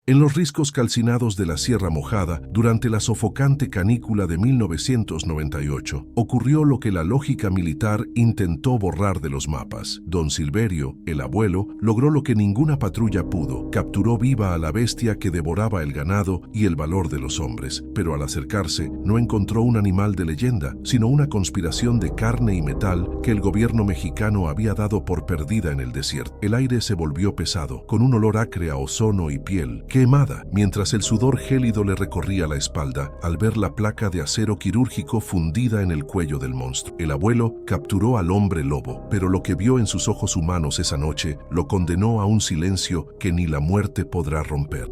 En los riscos calcinados de la Sierra Mojada, durante la sofocante canícula de 1998, ocurrió lo que la lógica militar intentó borrar de los mapas. Don Silverio, el abuelo, logró lo que ninguna patrulla pudo. Capturó viva a la bestia que devoraba el ganado y el valor de los hombres, pero al acercarse no encontró un animal de leyenda, sino una conspiración de carne y metal que el gobierno mexicano había dado por perdida en el desierto. El aire se volvió pesado, con un olor acre a ozono y piel quemada, mientras el sudor gélido le recorría la espalda al ver la placa de acero quirúrgico fundida en el cuello del monstruo. El abuelo capturó al hombre lobo, pero lo que vio en sus ojos humanos esa noche lo condenó a un silencio que ni la muerte podrá romper.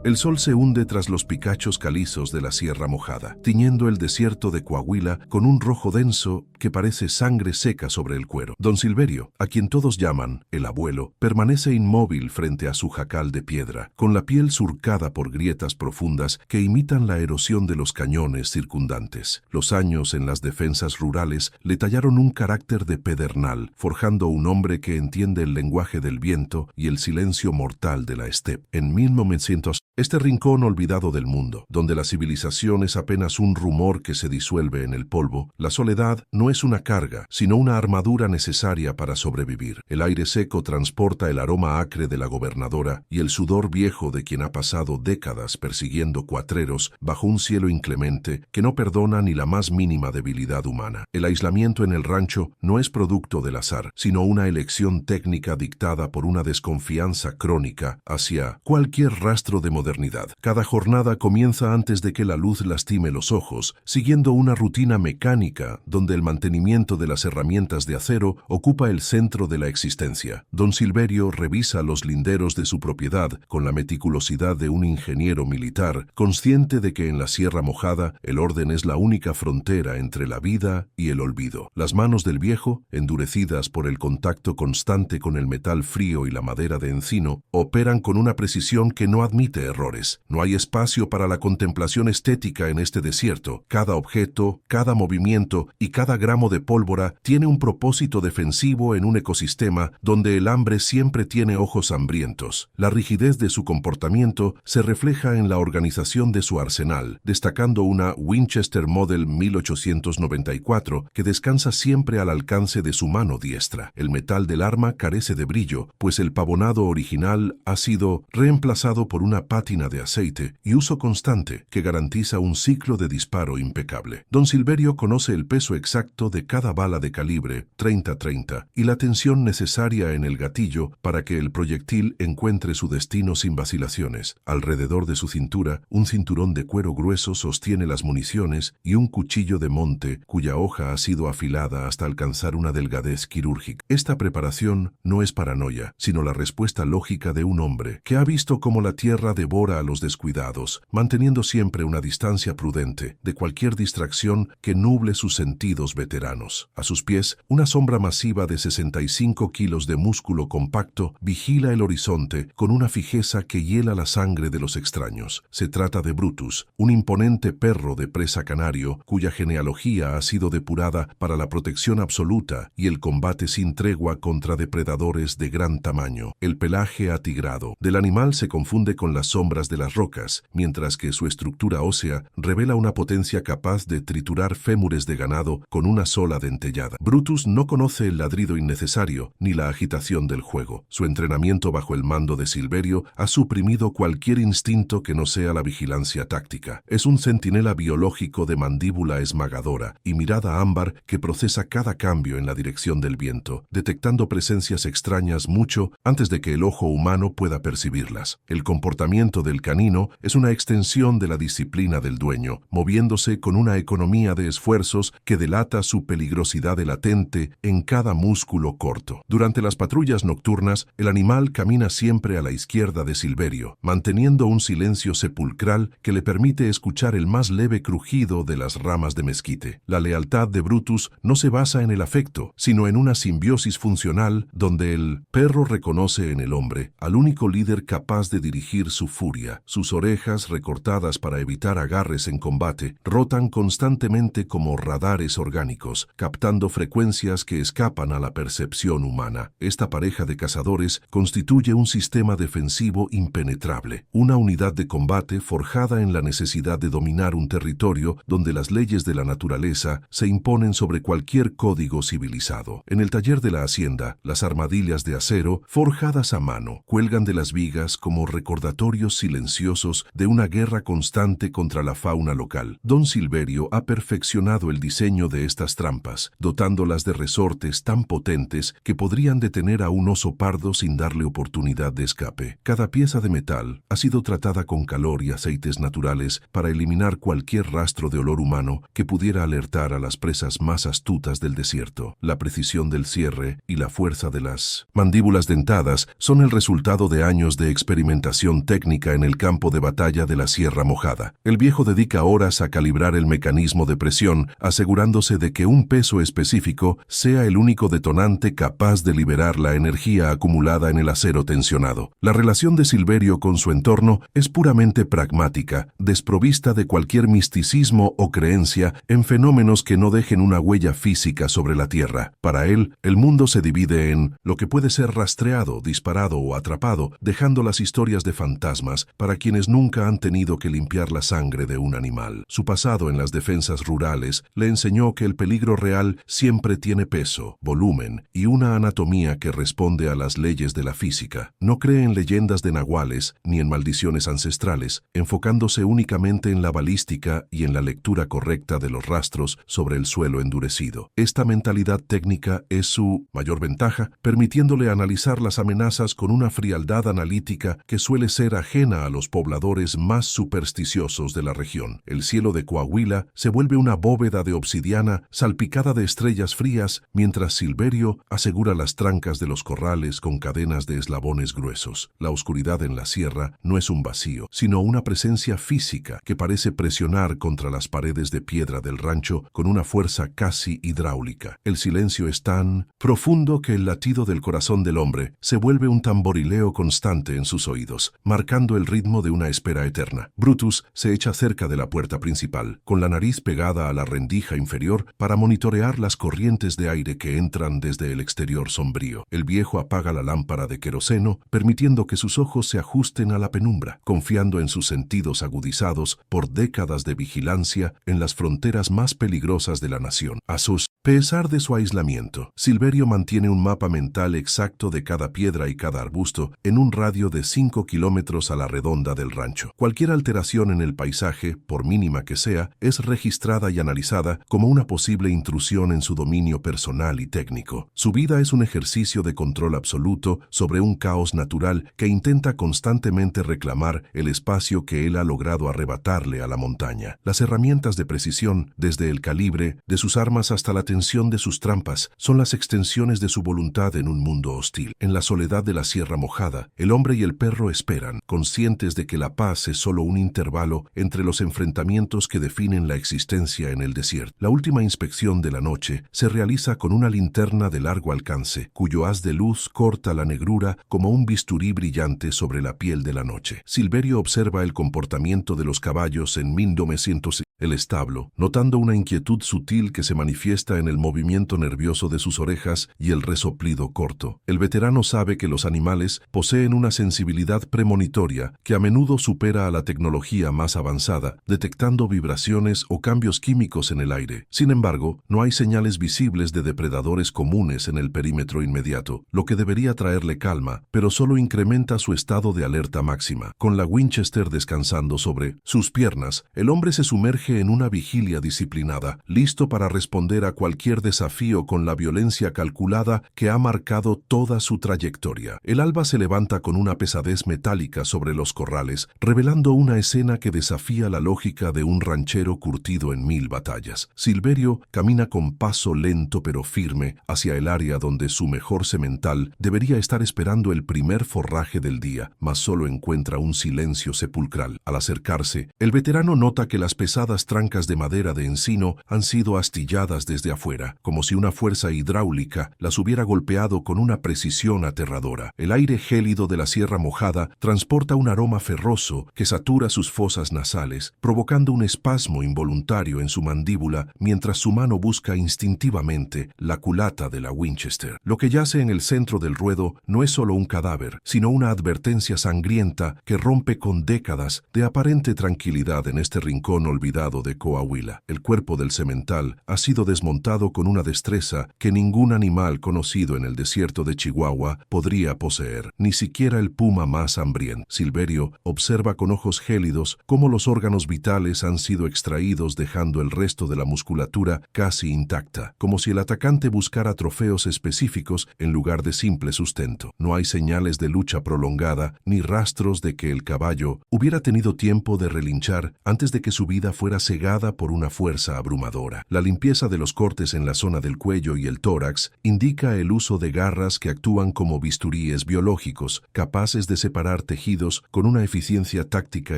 El sol se hunde tras los picachos calizos de la Sierra Mojada, tiñendo el desierto de Coahuila con un rojo denso que parece sangre seca sobre el cuero. Don Silverio, a quien todos llaman el abuelo, permanece inmóvil frente a su jacal de piedra, con la piel surcada por grietas profundas que imitan la erosión de los cañones circundantes. Los años en las defensas rurales le tallaron un carácter de pedernal, forjando un hombre que entiende el lenguaje del viento y el silencio mortal de la estepa. En 1900, este rincón olvidado del mundo, donde la civilización es apenas un rumor que se disuelve en el polvo, la soledad no es una carga, sino una armadura necesaria para sobrevivir. El aire seco transporta el aroma acre de la gobernadora y el sudor viejo de quien ha pasado décadas persiguiendo cuatreros bajo un cielo inclemente que no perdona ni la más mínima debilidad humana. El aislamiento en el rancho no es producto del azar, sino una elección técnica dictada por una desconfianza crónica hacia cualquier rastro de modernidad. Cada jornada comienza antes de que la luz lastime los ojos, siguiendo una rutina mecánica donde el mantenimiento de las herramientas de acero ocupa el centro de la existencia. Don Silverio revisa los linderos de su propiedad con la meticulosidad de un ingeniero militar, consciente de que en la Sierra Mojada el orden es la única frontera entre la vida y el olvido. Las manos del viejo, endurecidas por el contacto constante con el metal frío y la madera de encino, operan con una precisión que no admite errores. No hay espacio para la contemplación estética en este desierto. Cada objeto, cada movimiento y cada gramo de pólvora tiene un propósito defensivo en un ecosistema donde el hambre siempre tiene ojos hambrientos. La rigidez de su comportamiento se refleja en la organización de su arsenal, destacando una Winchester Model 1894 que descansa siempre al alcance de su mano diestra. El metal del arma carece de brillo, pues el pavonado original ha sido reemplazado por una pátina de aceite y uso constante que garantiza un ciclo de disparo impecable. Don Silverio conoce el peso exacto de cada bala de calibre 30-30 y la tensión necesaria en el gatillo para que el proyectil encuentre su destino sin vacilaciones. Alrededor de su cintura, un cinturón de cuero grueso sostiene las municiones y un cuchillo de monte cuya hoja ha sido afilada hasta alcanzar una delgadez quirúrgica. Esta preparación no es paranoia, sino la respuesta lógica de un hombre que ha visto cómo la tierra devora a los descuidados, manteniendo siempre una distancia prudente de cualquier distracción que nuble sus sentidos veteranos. A sus pies, una sombra masiva de 65 kilos de músculo compacto vigila el horizonte con una fijeza que hiela la sangre de los extraños. Se trata de Brutus, un imponente perro de presa canario cuya genealogía ha sido depurada para la protección absoluta y el combate sin tregua contra depredadores de gran tamaño. El pelaje atigrado del animal se confunde con las sombras de las rocas, mientras que su estructura ósea revela una potencia capaz de triturar fémures de ganado con una sola dentellada. Brutus no conoce el ladrido innecesario ni la agitación del juego. Su entrenamiento bajo el mando de Silverio ha suprimido cualquier instinto que no sea la vigilancia táctica. Es un centinela biológico de mandíbula esmagadora y mirada ámbar que procesa cada cambio en la dirección del viento, detectando presencias extrañas mucho antes de que el ojo humano pueda percibirlas. El comportamiento del canino es una extensión de la disciplina del dueño, moviéndose con una economía de esfuerzos que delata su peligrosidad latente en cada músculo corto. Durante las patrullas nocturnas, el animal camina siempre a la izquierda de Silverio, manteniendo un silencio sepulcral que le permite escuchar el más leve crujido de las ramas de mezquite. La lealtad de Brutus no se basa en el afecto, sino en una simbiosis funcional donde el perro reconoce en el hombre al único líder capaz de dirigir su furia. Sus orejas, recortadas para evitar agarres en combate, rotan constantemente como radares orgánicos, captando frecuencias que escapan a la percepción humana. Esta pareja de cazadores constituye un sistema defensivo impenetrable, una unidad de combate forjada en la necesidad de dominar un territorio donde las leyes de la naturaleza se imponen sobre cualquier código civilizado. En el taller de la hacienda, las armadillas de acero, forjadas a mano, cuelgan de las vigas como recordatorios silenciosos de una guerra constante contra la fauna local. Don Silverio ha perfeccionado el diseño de estas trampas, dotándolas de resortes tan potentes que podrían detener a un oso pardo sin darle oportunidad de escape. Cada pieza de metal ha sido tratada con calor y aceites naturales para eliminar cualquier rastro de olor humano que pudiera alertar a las presas más astutas del desierto. La precisión del cierre y la fuerza de las mandíbulas dentadas son el resultado de años de experimentación técnica en el campo de batalla de la Sierra Mojada. El viejo dedica horas a calibrar el mecanismo de presión, asegurándose de que un peso específico sea el único detonante capaz de liberar la energía acumulada en el acero tensionado. La relación de Silverio con su entorno es puramente pragmática, desprovista de cualquier misticismo o creencia en fenómenos que no dejen una huella física sobre la Tierra. Para él, el mundo se divide en lo que puede ser rastreado, disparado o atrapado, dejando las historias de fantasmas para quienes nunca han tenido que limpiar la sangre de un animal. Su pasado en las defensas rurales le enseñó que el peligro real siempre tiene peso, volumen y una anatomía que responde a las leyes de la física. No cree en leyendas de nahuales ni en maldiciones ancestrales, enfocándose únicamente en la balística y en la lectura correcta de los rastros sobre el suelo endurecido. Esta mentalidad técnica es su mayor ventaja, permitiéndole analizar las amenazas con una frialdad analítica que suele ser ajena a los pobladores más supersticiosos de la región. El cielo de Coahuila se vuelve una bóveda de obsidiana salpicada de estrellas frías, mientras Silverio asegura las trancas de los corrales con cadenas de eslabones gruesos. La oscuridad en la sierra no es un vacío, sino una presencia física que parece presionar contra las paredes de piedra del rancho con una fuerza casi hidráulica. El silencio es tan profundo que el latido del corazón del hombre se vuelve un tamborileo constante en sus oídos, marcando el ritmo de una espera eterna. Brutus se echa cerca de la puerta principal, con la nariz pegada a la rendija inferior para monitorear las corrientes de aire que entran desde el exterior sombrío. El viejo apaga la lámpara de queroseno, permitiendo que sus ojos se ajusten a la penumbra, confiando en sus sentidos agudizados por décadas de vigilancia en las fronteras más peligrosas de la nación. A pesar de su aislamiento, Silverio mantiene un mapa mental exacto de cada piedra y cada arbusto en un radio de 5 kilómetros a la redonda del rancho. Cualquier alteración en el paisaje, por mínima que sea, es registrada y analizada como una posible intrusión en su dominio personal y técnico. Su vida es un ejercicio de control absoluto sobre un caos natural que intenta constantemente reclamar el espacio que él ha logrado arrebatarle a la montaña. Las herramientas de precisión, desde el calibre de sus armas hasta la tensión de sus trampas, son las extensiones de su voluntad en un mundo hostil. En la soledad de la Sierra Mojada, el hombre y el perro esperan, conscientes de que la paz es solo un intervalo entre los enfrentamientos que definen la existencia en el desierto. La última inspección de la noche se realiza con una linterna de largo alcance, cuyo haz de luz corta la negrura como un bisturí brillante sobre la piel de la noche. Silverio observa el comportamiento de los caballos en 1900 el establo, notando una inquietud sutil que se manifiesta en el movimiento nervioso de sus orejas y el resoplido corto. El veterano sabe que los animales poseen una sensibilidad premonitoria que a menudo supera a la tecnología más avanzada, detectando vibraciones o cambios químicos en el aire. Sin embargo, no hay señales visibles de depredadores comunes en el perímetro inmediato, lo que debería traerle calma, pero solo incrementa su estado de alerta máxima. Con la Winchester descansando sobre sus piernas, el hombre se sumerge en una vigilia disciplinada, listo para responder a cualquier desafío con la violencia calculada que ha marcado toda su trayectoria. El alba se levanta con una pesadez metálica sobre los corrales, revelando una escena que desafía la lógica de un ranchero curtido en 1000 batallas. Silverio camina con paso lento pero firme hacia el área donde su mejor semental debería estar esperando el primer forraje del día, mas solo encuentra un silencio sepulcral. Al acercarse, el veterano nota que las pesadas trancas de madera de encino han sido astilladas desde afuera afuera, como si una fuerza hidráulica las hubiera golpeado con una precisión aterradora. El aire gélido de la Sierra Mojada transporta un aroma ferroso que satura sus fosas nasales, provocando un espasmo involuntario en su mandíbula mientras su mano busca instintivamente la culata de la Winchester. Lo que yace en el centro del ruedo no es solo un cadáver, sino una advertencia sangrienta que rompe con décadas de aparente tranquilidad en este rincón olvidado de Coahuila. El cuerpo del semental ha sido desmontado con una destreza que ningún animal conocido en el desierto de Chihuahua podría poseer, ni siquiera el puma más hambriento. Silverio observa con ojos gélidos cómo los órganos vitales han sido extraídos dejando el resto de la musculatura casi intacta, como si el atacante buscara trofeos específicos en lugar de simple sustento. No hay señales de lucha prolongada ni rastros de que el caballo hubiera tenido tiempo de relinchar antes de que su vida fuera cegada por una fuerza abrumadora. La limpieza de los cortes en la zona del cuello y el tórax indica el uso de garras que actúan como bisturíes biológicos, capaces de separar tejidos con una eficiencia táctica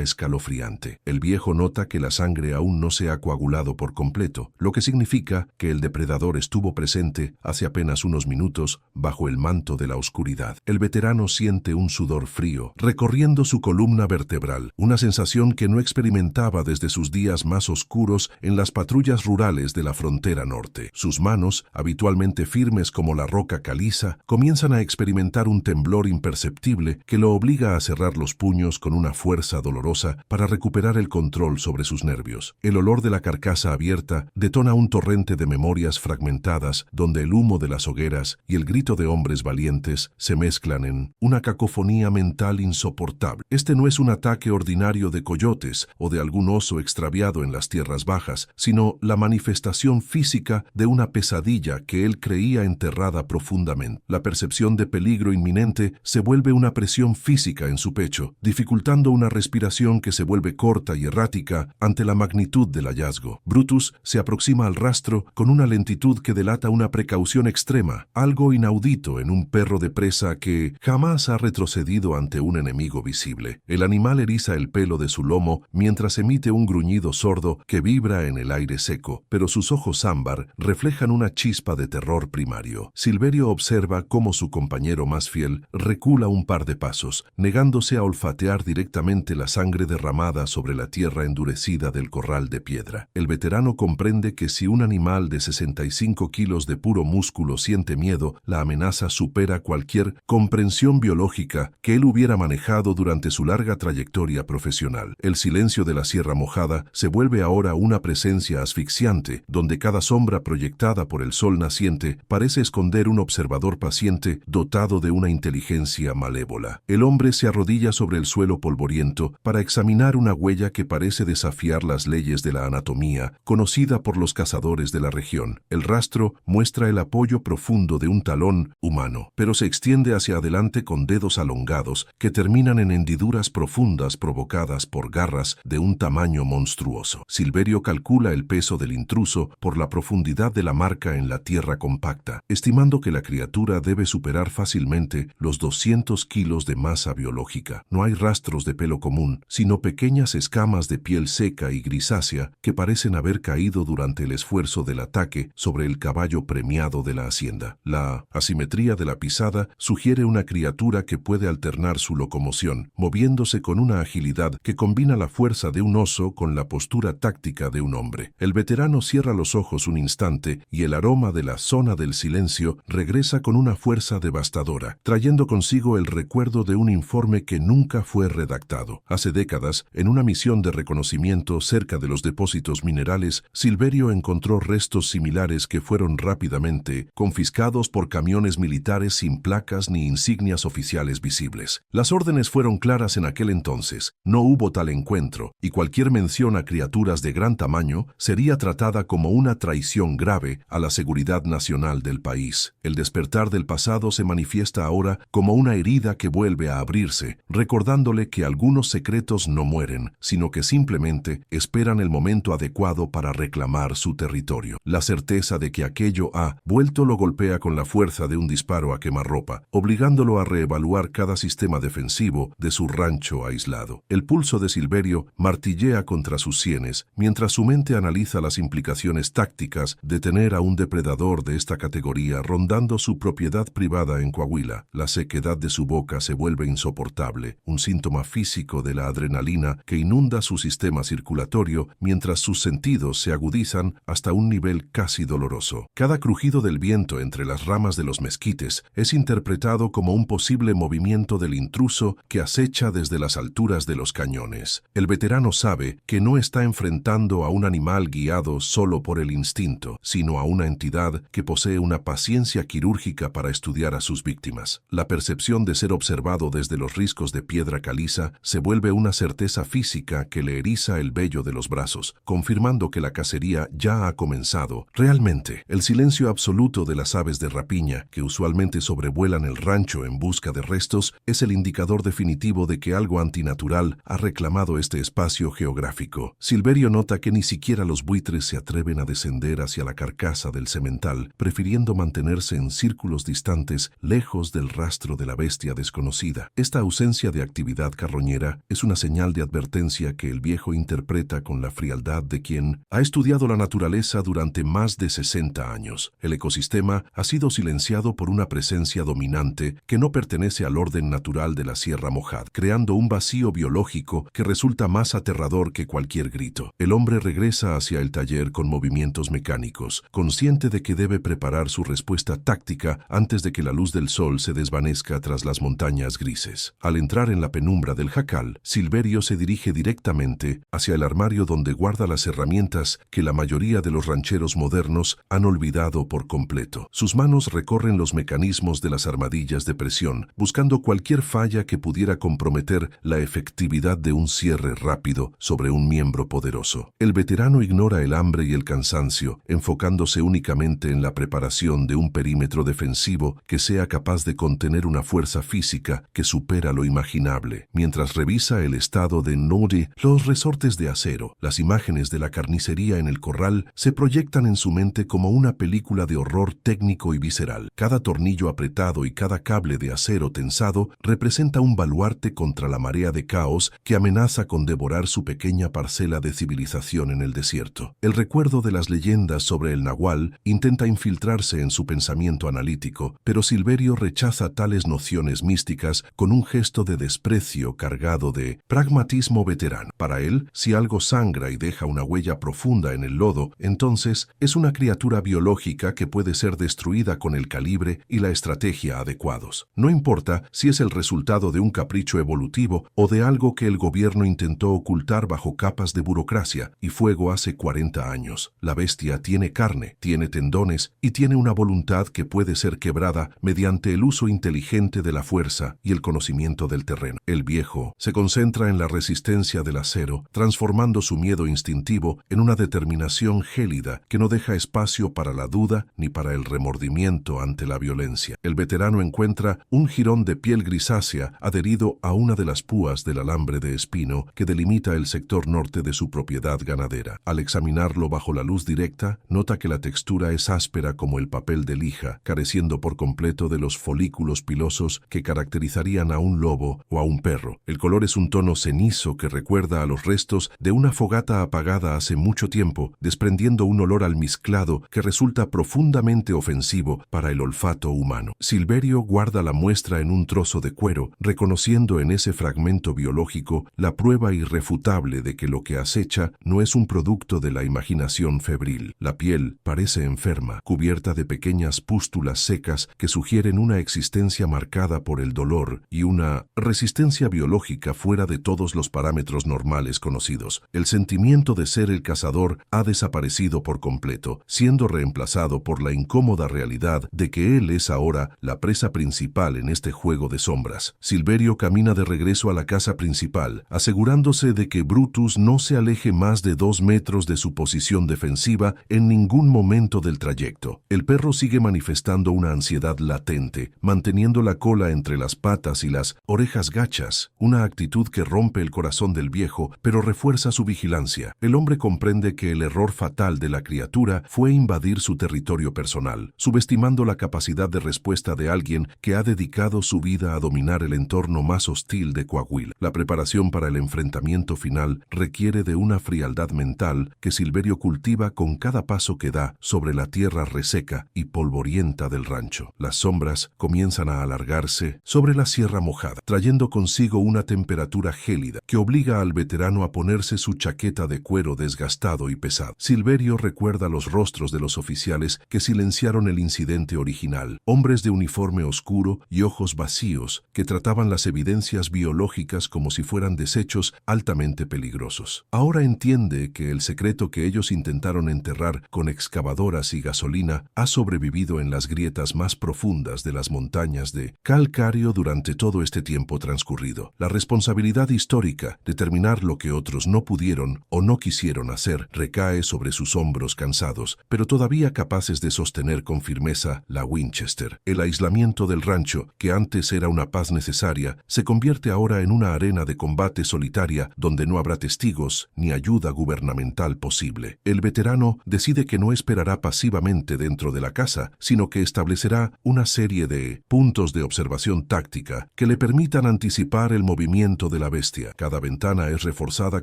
escalofriante. El viejo nota que la sangre aún no se ha coagulado por completo, lo que significa que el depredador estuvo presente hace apenas unos minutos bajo el manto de la oscuridad. El veterano siente un sudor frío recorriendo su columna vertebral, una sensación que no experimentaba desde sus días más oscuros en las patrullas rurales de la frontera norte. Sus manos, habitualmente firmes como la roca caliza, comienzan a experimentar un temblor imperceptible que lo obliga a cerrar los puños con una fuerza dolorosa para recuperar el control sobre sus nervios. El olor de la carcasa abierta detona un torrente de memorias fragmentadas donde el humo de las hogueras y el grito de hombres valientes se mezclan en una cacofonía mental insoportable. Este no es un ataque ordinario de coyotes o de algún oso extraviado en las tierras bajas, sino la manifestación física de una pesadilla que él creía enterrada profundamente. La percepción de peligro inminente se vuelve una presión física en su pecho, dificultando una respiración que se vuelve corta y errática ante la magnitud del hallazgo. Brutus se aproxima al rastro con una lentitud que delata una precaución extrema, algo inaudito en un perro de presa que jamás ha retrocedido ante un enemigo visible. El animal eriza el pelo de su lomo mientras emite un gruñido sordo que vibra en el aire seco, pero sus ojos ámbar reflejan una chispa de terror primario. Silverio observa cómo su compañero más fiel recula un par de pasos, negándose a olfatear directamente la sangre derramada sobre la tierra endurecida del corral de piedra. El veterano comprende que si un animal de 65 kilos de puro músculo siente miedo, la amenaza supera cualquier comprensión biológica que él hubiera manejado durante su larga trayectoria profesional. El silencio de la Sierra Mojada se vuelve ahora una presencia asfixiante, donde cada sombra proyectada por el sol naciente parece esconder un observador paciente dotado de una inteligencia malévola. El hombre se arrodilla sobre el suelo polvoriento para examinar una huella que parece desafiar las leyes de la anatomía, conocida por los cazadores de la región. El rastro muestra el apoyo profundo de un talón humano, pero se extiende hacia adelante con dedos alongados que terminan en hendiduras profundas provocadas por garras de un tamaño monstruoso. Silverio calcula el peso del intruso por la profundidad de la marca en la tierra compacta, estimando que la criatura debe superar fácilmente los 200 kilos de masa biológica. No hay rastros de pelo común, sino pequeñas escamas de piel seca y grisácea que parecen haber caído durante el esfuerzo del ataque sobre el caballo premiado de la hacienda. La asimetría de la pisada sugiere una criatura que puede alternar su locomoción, moviéndose con una agilidad que combina la fuerza de un oso con la postura táctica de un hombre. El veterano cierra los ojos un instante y el aroma de la zona del silencio regresa con una fuerza devastadora, trayendo consigo el recuerdo de un informe que nunca fue redactado. Hace décadas, en una misión de reconocimiento cerca de los depósitos minerales, Silverio encontró restos similares que fueron rápidamente confiscados por camiones militares sin placas ni insignias oficiales visibles. Las órdenes fueron claras en aquel entonces: no hubo tal encuentro, y cualquier mención a criaturas de gran tamaño sería tratada como una traición grave a la seguridad nacional del país. El despertar del pasado se manifiesta ahora como una herida que vuelve a abrirse, recordándole que algunos secretos no mueren, sino que simplemente esperan el momento adecuado para reclamar su territorio. La certeza de que aquello ha vuelto lo golpea con la fuerza de un disparo a quemarropa, obligándolo a reevaluar cada sistema defensivo de su rancho aislado. El pulso de Silverio martillea contra sus sienes, mientras su mente analiza las implicaciones tácticas tras detener a un depredador de esta categoría rondando su propiedad privada en Coahuila. La sequedad de su boca se vuelve insoportable, un síntoma físico de la adrenalina que inunda su sistema circulatorio mientras sus sentidos se agudizan hasta un nivel casi doloroso. Cada crujido del viento entre las ramas de los mezquites es interpretado como un posible movimiento del intruso que acecha desde las alturas de los cañones. El veterano sabe que no está enfrentando a un animal guiado solo por el instinto, sino a una entidad que posee una paciencia quirúrgica para estudiar a sus víctimas. La percepción de ser observado desde los riscos de piedra caliza se vuelve una certeza física que le eriza el vello de los brazos, confirmando que la cacería ya ha comenzado. Realmente, el silencio absoluto de las aves de rapiña, que usualmente sobrevuelan el rancho en busca de restos, es el indicador definitivo de que algo antinatural ha reclamado este espacio geográfico. Silverio nota que ni siquiera los buitres se atreven a descender hacia la carcasa del semental, prefiriendo mantenerse en círculos distantes, lejos del rastro de la bestia desconocida. Esta ausencia de actividad carroñera es una señal de advertencia que el viejo interpreta con la frialdad de quien ha estudiado la naturaleza durante más de 60 años. El ecosistema ha sido silenciado por una presencia dominante que no pertenece al orden natural de la Sierra Mojada, creando un vacío biológico que resulta más aterrador que cualquier grito. El hombre regresa hacia el taller con movimientos mecánicos, consciente de que debe preparar su respuesta táctica antes de que la luz del sol se desvanezca tras las montañas grises. Al entrar en la penumbra del jacal, Silverio se dirige directamente hacia el armario donde guarda las herramientas que la mayoría de los rancheros modernos han olvidado por completo. Sus manos recorren los mecanismos de las armadillas de presión, buscando cualquier falla que pudiera comprometer la efectividad de un cierre rápido sobre un miembro poderoso. El veterano ignora el hambre y el cansancio, enfocándose únicamente en la preparación de un perímetro defensivo que sea capaz de contener una fuerza física que supera lo imaginable. Mientras revisa el estado de Nodi, los resortes de acero, las imágenes de la carnicería en el corral se proyectan en su mente como una película de horror técnico y visceral. Cada tornillo apretado y cada cable de acero tensado representa un baluarte contra la marea de caos que amenaza con devorar su pequeña parcela de civilización en el desierto. El recuerdo de las leyendas sobre el nahual intenta infiltrarse en su pensamiento analítico, pero Silverio rechaza tales nociones místicas con un gesto de desprecio cargado de pragmatismo veterano. Para él, si algo sangra y deja una huella profunda en el lodo, entonces es una criatura biológica que puede ser destruida con el calibre y la estrategia adecuados. No importa si es el resultado de un capricho evolutivo o de algo que el gobierno intentó ocultar bajo capas de burocracia y fuego hace 40 años. La bestia tiene carne, tiene tendones y tiene una voluntad que puede ser quebrada mediante el uso inteligente de la fuerza y el conocimiento del terreno. El viejo se concentra en la resistencia del acero, transformando su miedo instintivo en una determinación gélida que no deja espacio para la duda ni para el remordimiento ante la violencia. El veterano encuentra un jirón de piel grisácea adherido a una de las púas del alambre de espino que delimita el sector norte de su propiedad ganadera. Al examinarlo bajo la luz directa, nota que la textura es áspera como el papel de lija, careciendo por completo de los folículos pilosos que caracterizarían a un lobo o a un perro. El color es un tono cenizo que recuerda a los restos de una fogata apagada hace mucho tiempo, desprendiendo un olor almizclado que resulta profundamente ofensivo para el olfato humano. Silverio guarda la muestra en un trozo de cuero, reconociendo en ese fragmento biológico la prueba irrefutable de que lo que acecha no es un producto de la imaginación febril. La piel parece enferma, cubierta de pequeñas pústulas secas que sugieren una existencia marcada por el dolor y una resistencia biológica fuera de todos los parámetros normales conocidos. El sentimiento de ser el cazador ha desaparecido por completo, siendo reemplazado por la incómoda realidad de que él es ahora la presa principal en este juego de sombras. Silverio camina de regreso a la casa principal, asegurándose de que Brutus no se aleje más de 2 metros de su posición defensiva en ningún momento del trayecto. El perro sigue manifestando una ansiedad latente, manteniendo la cola entre las patas y las orejas gachas, una actitud que rompe el corazón del viejo, pero refuerza su vigilancia. El hombre comprende que el error fatal de la criatura fue invadir su territorio personal, subestimando la capacidad de respuesta de alguien que ha dedicado su vida a dominar el entorno más hostil de Coahuila. La preparación para el enfrentamiento final requiere de una frialdad mental que Silverio cultiva con cada cada paso que da sobre la tierra reseca y polvorienta del rancho. Las sombras comienzan a alargarse sobre la Sierra Mojada, trayendo consigo una temperatura gélida que obliga al veterano a ponerse su chaqueta de cuero desgastado y pesado. Silverio recuerda los rostros de los oficiales que silenciaron el incidente original, hombres de uniforme oscuro y ojos vacíos que trataban las evidencias biológicas como si fueran desechos altamente peligrosos. Ahora entiende que el secreto que ellos intentaron enterrar con excavadoras y gasolina ha sobrevivido en las grietas más profundas de las montañas de Calcario durante todo este tiempo transcurrido. La responsabilidad histórica de terminar lo que otros no pudieron o no quisieron hacer recae sobre sus hombros cansados, pero todavía capaces de sostener con firmeza la Winchester. El aislamiento del rancho, que antes era una paz necesaria, se convierte ahora en una arena de combate solitaria donde no habrá testigos ni ayuda gubernamental posible. El veterano decide que no esperará pasivamente dentro de la casa, sino que establecerá una serie de puntos de observación táctica que le permitan anticipar el movimiento de la bestia. Cada ventana es reforzada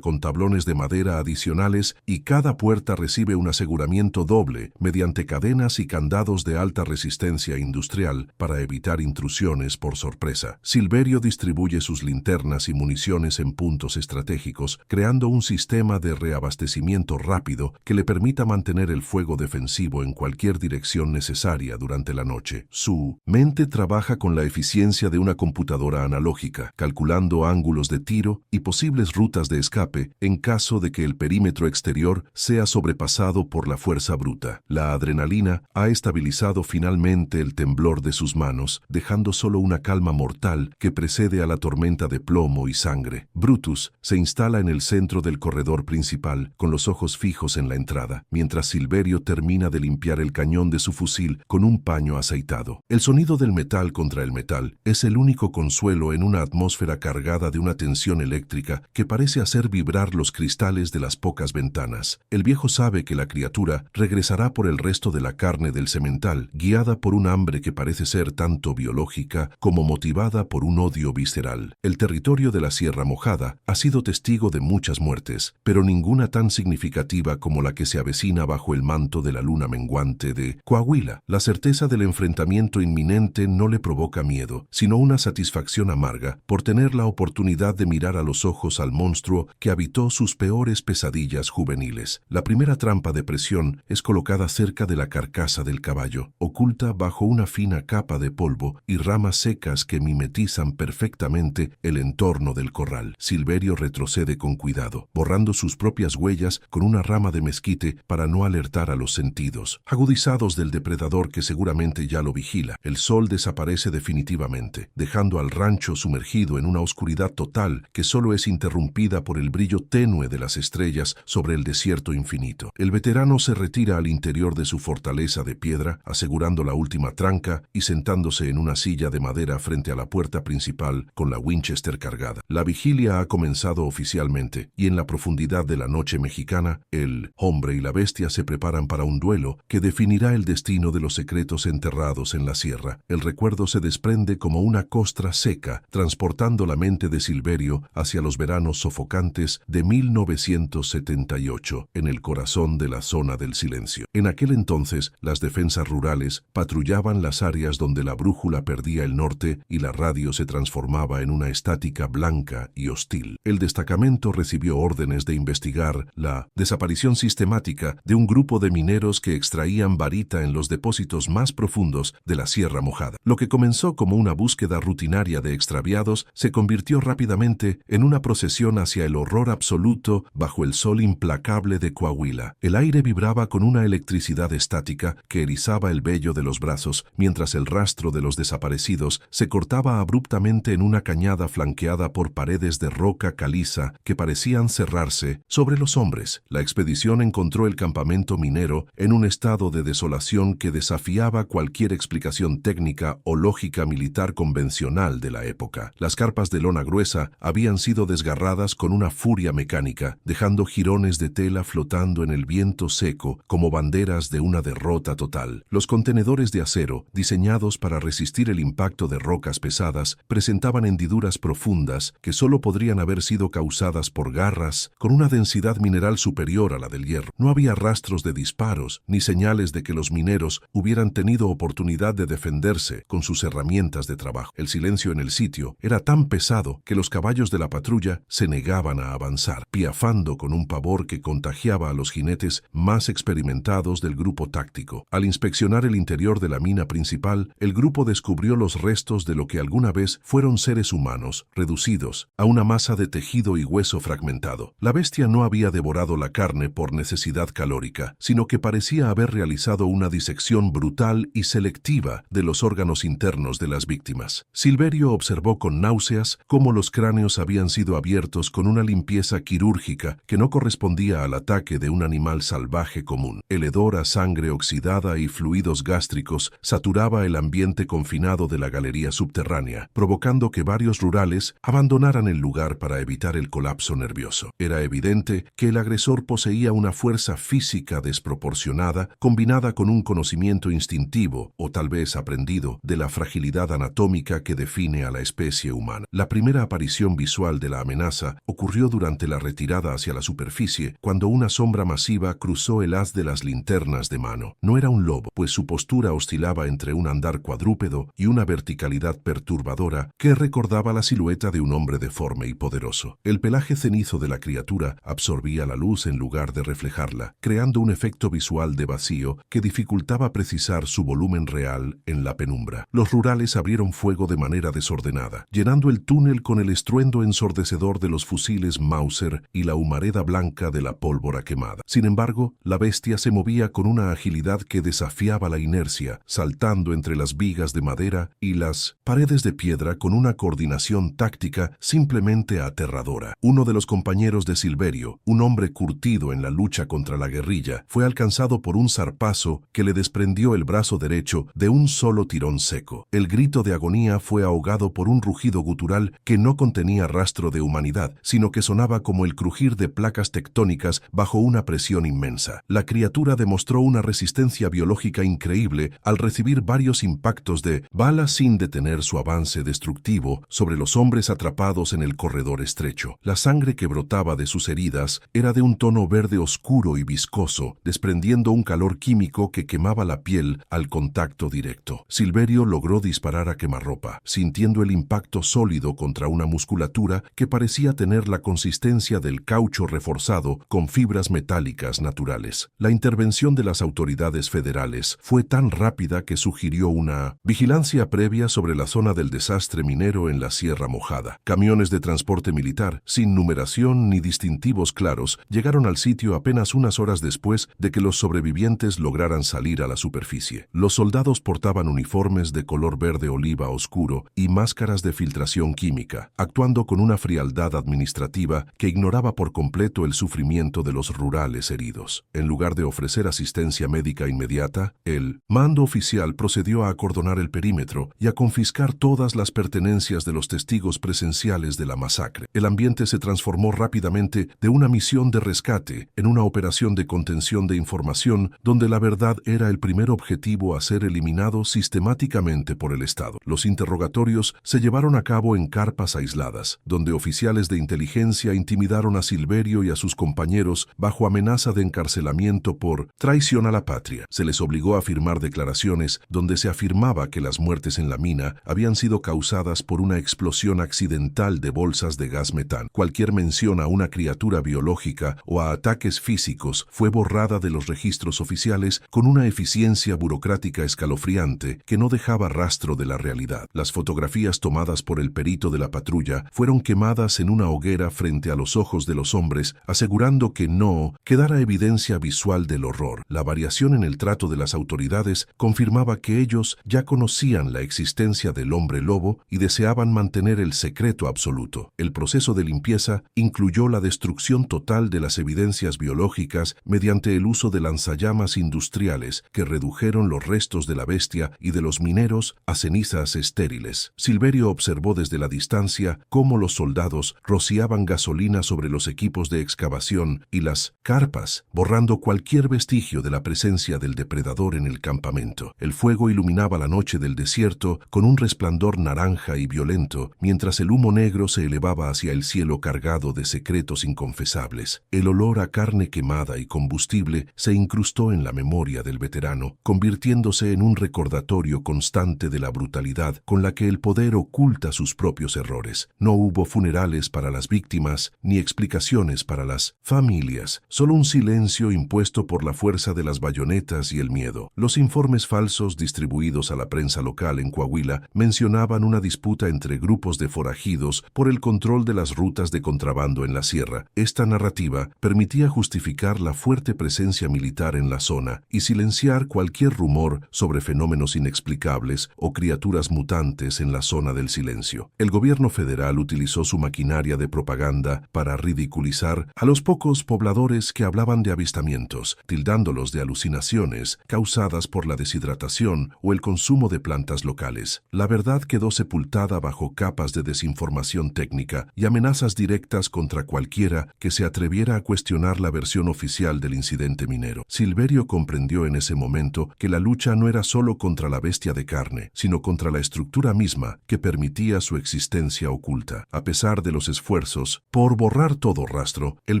con tablones de madera adicionales y cada puerta recibe un aseguramiento doble mediante cadenas y candados de alta resistencia industrial para evitar intrusiones por sorpresa. Silverio distribuye sus linternas y municiones en puntos estratégicos, creando un sistema de reabastecimiento rápido que le permita mantener el fuego defensivo en cualquier dirección necesaria durante la noche. Su mente trabaja con la eficiencia de una computadora analógica, calculando ángulos de tiro y posibles rutas de escape en caso de que el perímetro exterior sea sobrepasado por la fuerza bruta. La adrenalina ha estabilizado finalmente el temblor de sus manos, dejando solo una calma mortal que precede a la tormenta de plomo y sangre. Brutus se instala en el centro del corredor principal, con los ojos fijos en la entrada, mientras Silverio termina de limpiar el cañón de su fusil con un paño aceitado. El sonido del metal contra el metal es el único consuelo en una atmósfera cargada de una tensión eléctrica que parece hacer vibrar los cristales de las pocas ventanas. El viejo sabe que la criatura regresará por el resto de la carne del semental, guiada por un hambre que parece ser tanto biológica como motivada por un odio visceral. El territorio de la Sierra Mojada ha sido testigo de muchas muertes, pero ninguna tan significativa como la que se avecina bajo el manto de la luna menguante de Coahuila. La certeza del enfrentamiento inminente no le provoca miedo, sino una satisfacción amarga por tener la oportunidad de mirar a los ojos al monstruo que habitó sus peores pesadillas juveniles. La primera trampa de presión es colocada cerca de la carcasa del caballo, oculta bajo una fina capa de polvo y ramas secas que mimetizan perfectamente el entorno del corral. Silverio retrocede con cuidado, borrando sus propias huellas con una rama de mezquite para no alertar a los sentidos agudizados del depredador que seguramente ya lo vigila. El sol desaparece definitivamente, dejando al rancho sumergido en una oscuridad total que solo es interrumpida por el brillo tenue de las estrellas sobre el desierto infinito. El veterano se retira al interior de su fortaleza de piedra, asegurando la última tranca y sentándose en una silla de madera frente a la puerta principal con la Winchester cargada. La vigilia ha comenzado oficialmente y en la profundidad de la noche mexicana, el hombre y la bestia se preparan para un duelo que definirá el destino de los secretos enterrados en la sierra. El recuerdo se desprende como una costra seca, transportando la mente de Silverio hacia los veranos sofocantes de 1978, en el corazón de la zona del silencio. En aquel entonces, las defensas rurales patrullaban las áreas donde la brújula perdía el norte y la radio se transformaba en una estática blanca y hostil. El destacamento recibió órdenes de investigar la desaparición sistemática de un grupo de mineros que extraían barita en los depósitos más profundos de la Sierra Mojada. Lo que comenzó como una búsqueda rutinaria de extraviados se convirtió rápidamente en una procesión hacia el horror absoluto bajo el sol implacable de Coahuila. El aire vibraba con una electricidad estática que erizaba el vello de los brazos, mientras el rastro de los desaparecidos se cortaba abruptamente en una cañada flanqueada por paredes de roca caliza que parecían cerrarse sobre los hombres. La expedición encontró el campamento minero en un estado de desolación que desafiaba cualquier explicación técnica o lógica militar convencional de la época. Las carpas de lona gruesa habían sido desgarradas con una furia mecánica, dejando jirones de tela flotando en el viento seco como banderas de una derrota total. Los contenedores de acero, diseñados para resistir el impacto de rocas pesadas, presentaban hendiduras profundas que solo podrían haber sido causadas por garras con una densidad mineral superior a la del hierro. No había rastros de disparos, ni señales de que los mineros hubieran tenido oportunidad de defenderse con sus herramientas de trabajo. El silencio en el sitio era tan pesado que los caballos de la patrulla se negaban a avanzar, piafando con un pavor que contagiaba a los jinetes más experimentados del grupo táctico. Al inspeccionar el interior de la mina principal, el grupo descubrió los restos de lo que alguna vez fueron seres humanos, reducidos a una masa de tejido y hueso fragmentado. La bestia no había devorado la carne por necesidad calórica, sino que parecía haber realizado una disección brutal y selectiva de los órganos internos de las víctimas. Silverio observó con náuseas cómo los cráneos habían sido abiertos con una limpieza quirúrgica que no correspondía al ataque de un animal salvaje común. El hedor a sangre oxidada y fluidos gástricos saturaba el ambiente confinado de la galería subterránea, provocando que varios rurales abandonaran el lugar para evitar el colapso nervioso. Era evidente que el agresor poseía una fuerza física desproporcionada, combinada con un conocimiento instintivo, o tal vez aprendido, de la fragilidad anatómica que define a la especie humana. La primera aparición visual de la amenaza ocurrió durante la retirada hacia la superficie, cuando una sombra masiva cruzó el haz de las linternas de mano. No era un lobo, pues su postura oscilaba entre un andar cuadrúpedo y una verticalidad perturbadora que recordaba la silueta de un hombre deforme y poderoso. El pelaje cenizo de la criatura absorbía la luz en lugar de reflejarla, creando un efecto visual de vacío que dificultaba precisar su volumen real en la penumbra. Los rurales abrieron fuego de manera desordenada, llenando el túnel con el estruendo ensordecedor de los fusiles Mauser y la humareda blanca de la pólvora quemada. Sin embargo, la bestia se movía con una agilidad que desafiaba la inercia, saltando entre las vigas de madera y las paredes de piedra con una coordinación táctica simplemente aterradora. Uno de los compañeros de Silverio, un hombre curtido en la lucha contra la guerrilla, fue alcanzado por un zarpazo que le desprendió el brazo derecho de un solo tirón seco. El grito de agonía fue ahogado por un rugido gutural que no contenía rastro de humanidad, sino que sonaba como el crujir de placas tectónicas bajo una presión inmensa. La criatura demostró una resistencia biológica increíble al recibir varios impactos de bala sin detener su avance destructivo sobre los hombres atrapados en el corredor estrecho. La sangre que brotaba de sus heridas era de un tono verde oscuro y viscoso, desprendiendo un calor químico que quemaba la piel al contacto directo. Silverio logró disparar a quemarropa, sintiendo el impacto sólido contra una musculatura que parecía tener la consistencia del caucho reforzado con fibras metálicas naturales. La intervención de las autoridades federales fue tan rápida que sugirió una vigilancia previa sobre la zona del desastre minero en la Sierra Mojada. Camiones de transporte militar, sin numeración ni distintivos claros, llegaron al sitio apenas unas horas después de que los sobrevivientes lograran salir a la superficie. Los soldados portaban uniformes de color verde oliva oscuro y máscaras de filtración química, actuando con una frialdad administrativa que ignoraba por completo el sufrimiento de los rurales heridos. En lugar de ofrecer asistencia médica inmediata, el mando oficial procedió a acordonar el perímetro y a confiscar todas las pertenencias de los testigos presenciales de la masacre. El ambiente se transformó rápidamente de una misión de rescate en una operación de contención de información donde la verdad era el primer objetivo a ser eliminado sistemáticamente por el Estado. Los interrogatorios se llevaron a cabo en carpas aisladas, donde oficiales de inteligencia intimidaron a Silverio y a sus compañeros bajo amenaza de encarcelamiento por traición a la patria. Se les obligó a firmar declaraciones donde se afirmaba que las muertes en la mina habían sido causadas por una explosión accidental de bolsas de gas metano. Cualquier mención a una criatura biológica o a ataques físicos fue borrada de los registros oficiales con una eficiencia burocrática escalofriante que no dejaba rastro de la realidad. Las fotografías tomadas por el perito de la patrulla fueron quemadas en una hoguera frente a los ojos de los hombres, asegurando que no quedara evidencia visual del horror. La variación en el trato de las autoridades confirmaba que ellos ya conocían la existencia del hombre lobo y deseaban mantener el secreto absoluto. El proceso de limpieza incluyó la destrucción total de las evidencias biológicas mediante el uso de lanzallamas industriales que redujeron los restos de la bestia y de los mineros a cenizas estériles. Silverio observó desde la distancia cómo los soldados rociaban gasolina sobre los equipos de excavación y las carpas, borrando cualquier vestigio de la presencia del depredador en el campamento. El fuego iluminaba la noche del desierto con un resplandor naranja y violento, mientras el humo negro se elevaba hacia el cielo cargado de secretos inconfesables. El olor a carne quemada y combustible se incrustó en la memoria del veterano, convirtiéndose en un recordatorio constante de la brutalidad con la que el poder oculta sus propios errores. No hubo funerales para las víctimas, ni explicaciones para las familias, solo un silencio impuesto por la fuerza de las bayonetas y el miedo. Los informes falsos distribuidos a la prensa local en Coahuila mencionaban una disputa entre grupos de forajidos por el control de las rutas de contrabando en la sierra. Esta narrativa permitía justificar la fuerte presencia militar en la zona y silenciar cualquier rumor sobre fenómenos inexplicables o criaturas mutantes en la zona del silencio. El gobierno federal utilizó su maquinaria de propaganda para ridiculizar a los pocos pobladores que hablaban de avistamientos, tildándolos de alucinaciones causadas por la deshidratación o el consumo de plantas locales. La verdad quedó sepultada bajo capas de desinformación técnica y amenazas directas contra cualquiera que se atreviera a cuestionar la versión oficial del incidente minero. Silverio comprendió en ese momento que la lucha no era solo contra la bestia de carne, sino contra la estructura misma que permitía su existencia oculta. A pesar de los esfuerzos por borrar todo rastro, el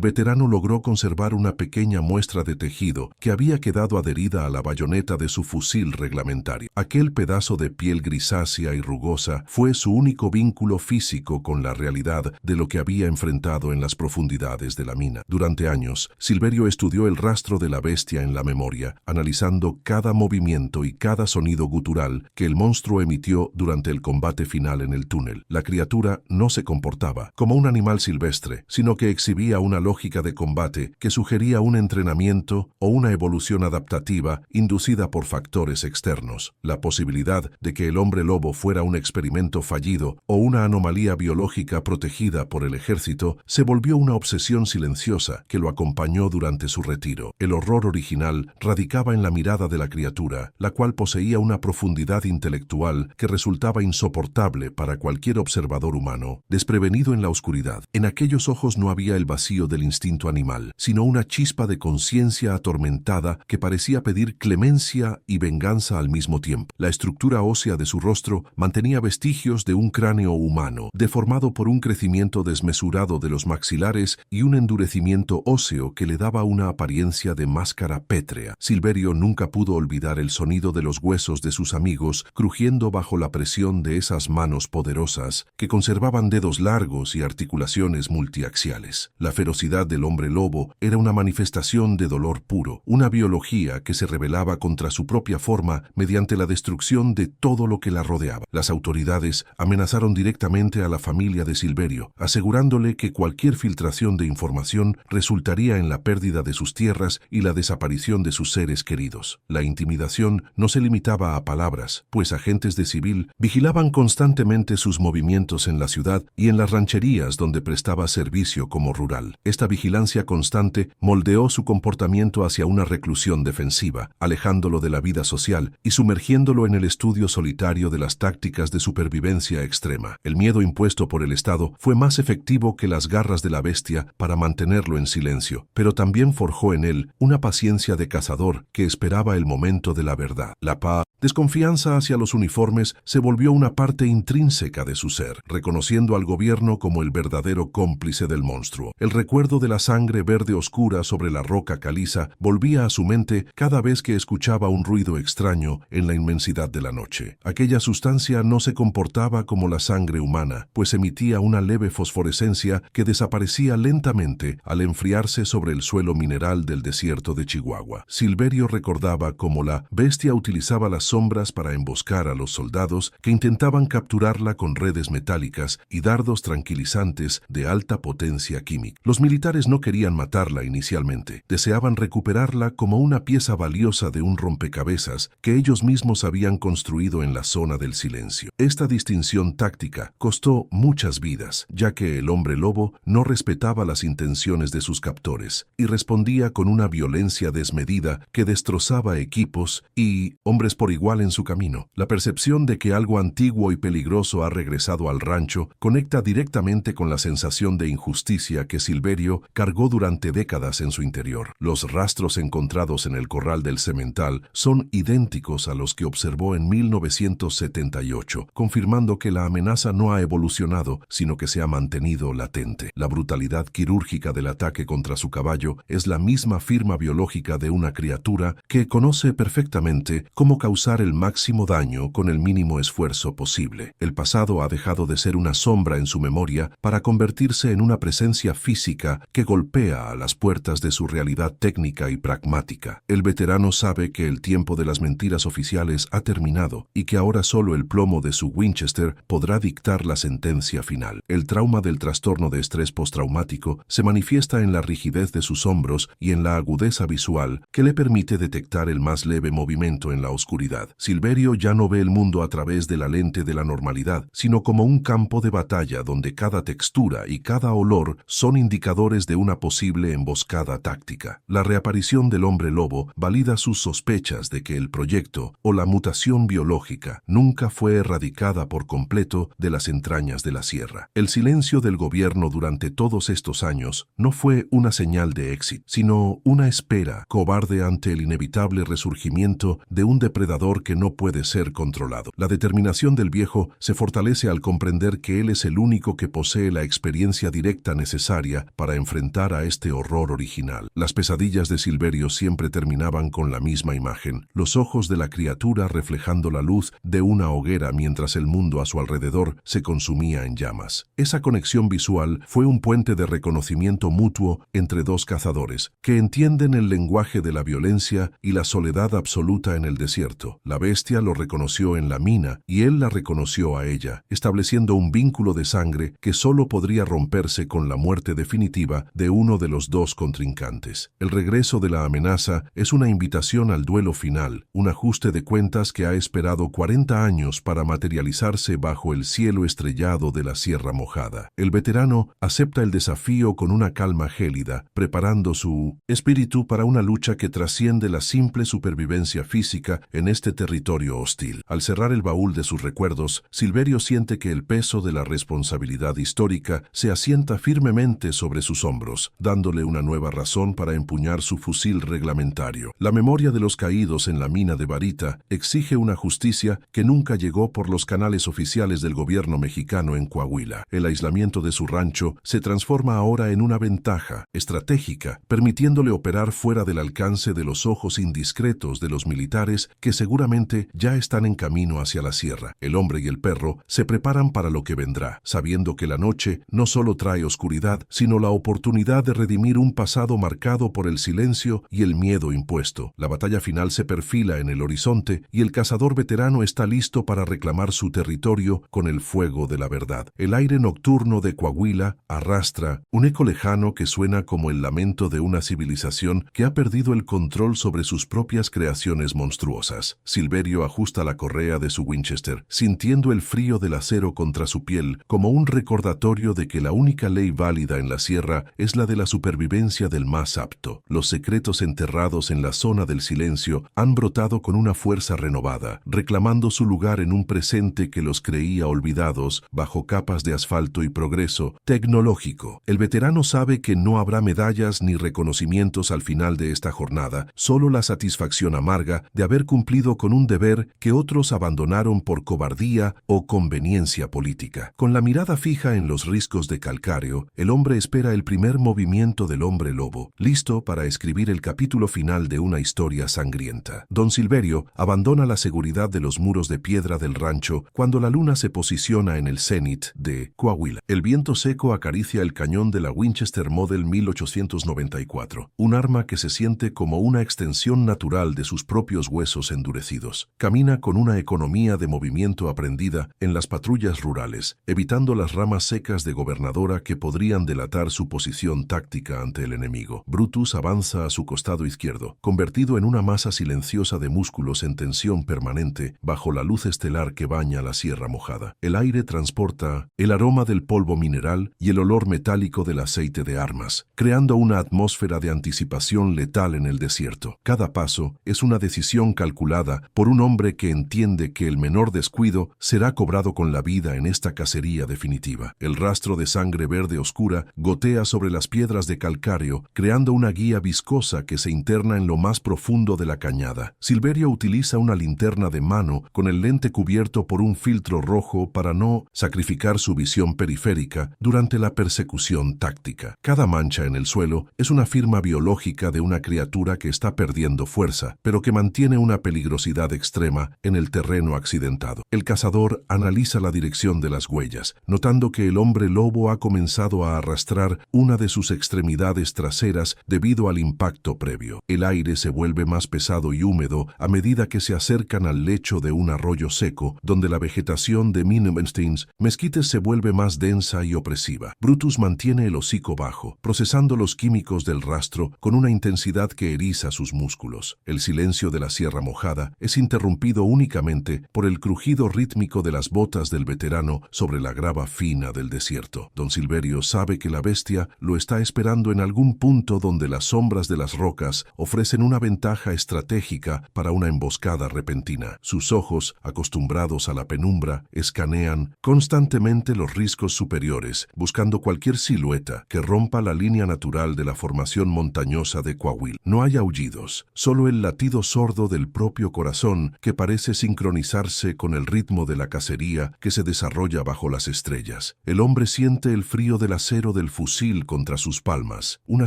veterano logró conservar una pequeña muestra de tejido que había quedado adherida a la bayoneta de su fusil reglamentario. Aquel pedazo de piel grisácea y rugosa fue su único vínculo físico con la realidad de lo que había enfrentado en las profundidades de la mina. Durante años, Silverio estudió el rastro de la bestia en la memoria, analizando cada movimiento y cada sonido gutural que el monstruo emitió durante el combate final en el túnel. La criatura no se comportaba como un animal silvestre, sino que exhibía una lógica de combate que sugería un entrenamiento o una evolución adaptativa inducida por factores externos. La posibilidad de que el hombre lobo fuera un experimento fallido o una anomalía biológica protegida por el ejército se volvió una obsesión silenciosa que lo acompañó durante su retiro. El horror original radicaba en la mirada de la criatura, la cual poseía una profundidad intelectual que resultaba insoportable para cualquier observador humano, desprevenido en la oscuridad. En aquellos ojos no había el vacío del instinto animal, sino una chispa de conciencia atormentada que parecía pedir clemencia y venganza al mismo tiempo. La estructura ósea de su rostro mantenía vestigios de un cráneo humano, deformado por un crecimiento desmesurado de los maxilares y un endurecimiento óseo que le daba una apariencia de máscara pétrea. Silverio nunca pudo olvidar el sonido de los huesos de sus amigos crujiendo bajo la presión de esas manos poderosas que conservaban dedos largos y articulaciones multiaxiales. La ferocidad del hombre lobo era una manifestación de dolor puro, una biología que se rebelaba contra su propia forma mediante la destrucción de todo lo que la rodeaba. Las autoridades amenazaron directamente a la familia de Silverio, asegurándole que cualquier filtración de información resultaría en la pérdida de sus tierras y la desaparición de sus seres queridos. La intimidación no se limitaba a palabras, pues agentes de civil vigilaban constantemente sus movimientos en la ciudad y en las rancherías donde prestaba servicio como rural. Esta vigilancia constante moldeó su comportamiento hacia una reclusión defensiva, alejándolo de la vida social y sumergiéndolo en el estudio solitario de las tácticas de supervivencia extrema. El miedo impuesto por el Estado fue más efectivo que las garras de la bestia para mantenerlo en silencio, pero también forjó en él una paciencia de cazador que esperaba el momento de la verdad. La desconfianza hacia los uniformes se volvió una parte intrínseca de su ser, reconociendo al gobierno como el verdadero cómplice del monstruo. El recuerdo de la sangre verde oscura sobre la roca caliza volvía a su mente cada vez que escuchaba un ruido extraño en la inmensidad de la noche. Aquella sustancia no se comportaba como la sangre humana, pues emitía una leve fosforescencia que desaparecía lentamente al enfriarse sobre el suelo mineral del desierto de Chihuahua. Silverio recordaba cómo la bestia utilizaba las sombras para emboscar a los soldados que intentaban capturarla con redes metálicas y dardos tranquilizantes de alta potencia química. Los militares no querían matarla inicialmente, deseaban recuperarla como una pieza valiosa de un rompecabezas que ellos mismos habían construido en la zona del silencio. Esta distinción táctica costó muchas vidas, ya que el hombre lobo no respetaba las intenciones de sus captores y respondía con una violencia desmedida que destrozaba equipos y hombres por igual en su camino. La percepción de que algo antiguo y peligroso ha regresado al rancho conecta directamente con la sensación de injusticia que Silverio cargó durante décadas en su interior. Los rastros encontrados en el corral del semental son idénticos a los que observó en 1978, confirmando que la amenaza no ha evolucionado, sino que se ha mantenido latente. La brutalidad quirúrgica del ataque contra su caballo es es la misma firma biológica de una criatura que conoce perfectamente cómo causar el máximo daño con el mínimo esfuerzo posible. El pasado ha dejado de ser una sombra en su memoria para convertirse en una presencia física que golpea a las puertas de su realidad técnica y pragmática. El veterano sabe que el tiempo de las mentiras oficiales ha terminado y que ahora solo el plomo de su Winchester podrá dictar la sentencia final. El trauma del trastorno de estrés postraumático se manifiesta en la rigidez de sus hombros y en la agudeza visual que le permite detectar el más leve movimiento en la oscuridad. Silverio ya no ve el mundo a través de la lente de la normalidad, sino como un campo de batalla donde cada textura y cada olor son indicadores de una posible emboscada táctica. La reaparición del hombre lobo valida sus sospechas de que el proyecto o la mutación biológica nunca fue erradicada por completo de las entrañas de la sierra. El silencio del gobierno durante todos estos años no fue una señal de éxito, sino una espera cobarde ante el inevitable resurgimiento de un depredador que no puede ser controlado. La determinación del viejo se fortalece al comprender que él es el único que posee la experiencia directa necesaria para enfrentar a este horror original. Las pesadillas de Silverio siempre terminaban con la misma imagen, los ojos de la criatura reflejando la luz de una hoguera mientras el mundo a su alrededor se consumía en llamas. Esa conexión visual fue un puente de reconocimiento mutuo entre dos cazadores, que entienden el lenguaje de la violencia y la soledad absoluta en el desierto. La bestia lo reconoció en la mina y él la reconoció a ella, estableciendo un vínculo de sangre que solo podría romperse con la muerte definitiva de uno de los dos contrincantes. El regreso de la amenaza es una invitación al duelo final, un ajuste de cuentas que ha esperado 40 años para materializarse bajo el cielo estrellado de la Sierra Mojada. El veterano acepta el desafío con una calma gélida, preparando su espíritu para una lucha que trasciende la simple supervivencia física en este territorio hostil. Al cerrar el baúl de sus recuerdos, Silverio siente que el peso de la responsabilidad histórica se asienta firmemente sobre sus hombros, dándole una nueva razón para empuñar su fusil reglamentario. La memoria de los caídos en la mina de Barita exige una justicia que nunca llegó por los canales oficiales del gobierno mexicano en Coahuila. El aislamiento de su rancho se transforma ahora en una ventaja estratégica, permitiéndole operar fuera del alcance de los ojos indiscretos de los militares que seguramente ya están en camino hacia la sierra. El hombre y el perro se preparan para lo que vendrá, sabiendo que la noche no solo trae oscuridad, sino la oportunidad de redimir un pasado marcado por el silencio y el miedo impuesto. La batalla final se perfila en el horizonte y el cazador veterano está listo para reclamar su territorio con el fuego de la verdad. El aire nocturno de Coahuila arrastra un eco lejano que suena como el lamento de una civilización que ha perdido el control sobre sus propias creaciones monstruosas. Silverio ajusta la correa de su Winchester, sintiendo el frío del acero contra su piel como un recordatorio de que la única ley válida en la sierra es la de la supervivencia del más apto. Los secretos enterrados en la zona del silencio han brotado con una fuerza renovada, reclamando su lugar en un presente que los creía olvidados bajo capas de asfalto y progreso tecnológico. El veterano sabe que no habrá medallas ni reconocimientos al final de esta jornada, solo la satisfacción amarga de haber cumplido con un deber que otros abandonaron por cobardía o conveniencia política. Con la mirada fija en los riscos de calcáreo, el hombre espera el primer movimiento del hombre lobo, listo para escribir el capítulo final de una historia sangrienta. Don Silverio abandona la seguridad de los muros de piedra del rancho cuando la luna se posiciona en el cenit de Coahuila. El viento seco acaricia el cañón de la Winchester Model 1894, un arma que se siente como una extensión natural de sus propios huesos endurecidos. Camina con una economía de movimiento aprendida en las patrullas rurales, evitando las ramas secas de gobernadora que podrían delatar su posición táctica ante el enemigo. Brutus avanza a su costado izquierdo, convertido en una masa silenciosa de músculos en tensión permanente bajo la luz estelar que baña la Sierra Mojada. El aire transporta el aroma del polvo mineral y el olor metálico del aceite de armas, creando una atmósfera de anticipación letal en el desierto. Cada paso es una decisión calculada por un hombre que entiende que el menor descuido será cobrado con la vida en esta cacería definitiva. El rastro de sangre verde oscura gotea sobre las piedras de calcáreo, creando una guía viscosa que se interna en lo más profundo de la cañada. Silverio utiliza una linterna de mano con el lente cubierto por un filtro rojo para no sacrificar su visión periférica durante la persecución táctica. Cada mancha en el suelo es una firma biológica de una criatura que está perdiendo fuerza, pero que mantiene una peligrosidad extrema en el terreno accidentado. El cazador analiza la dirección de las huellas, notando que el hombre lobo ha comenzado a arrastrar una de sus extremidades traseras debido al impacto previo. El aire se vuelve más pesado y húmedo a medida que se acercan al lecho de un arroyo seco, donde la vegetación de Minenstein's mezquites se vuelve más densa y opresiva. Brutus mantiene el hocico bajo, procesando los químicos del rastro con una intensidad que eriza sus músculos. El silencio de la Sierra Mojada es interrumpido únicamente por el crujido rítmico de las botas del veterano sobre la grava fina del desierto. Don Silverio sabe que la bestia lo está esperando en algún punto donde las sombras de las rocas ofrecen una ventaja estratégica para una emboscada repentina. Sus ojos, acostumbrados a la penumbra, escanean constantemente los riscos superiores, buscando cualquier silueta que rompa la línea natural de la formación montañosa de Coahuila. No hay aullidos, solo el latido sordo del propio corazón que parece sincronizarse con el ritmo de la cacería que se desarrolla bajo las estrellas. El hombre siente el frío del acero del fusil contra sus palmas, una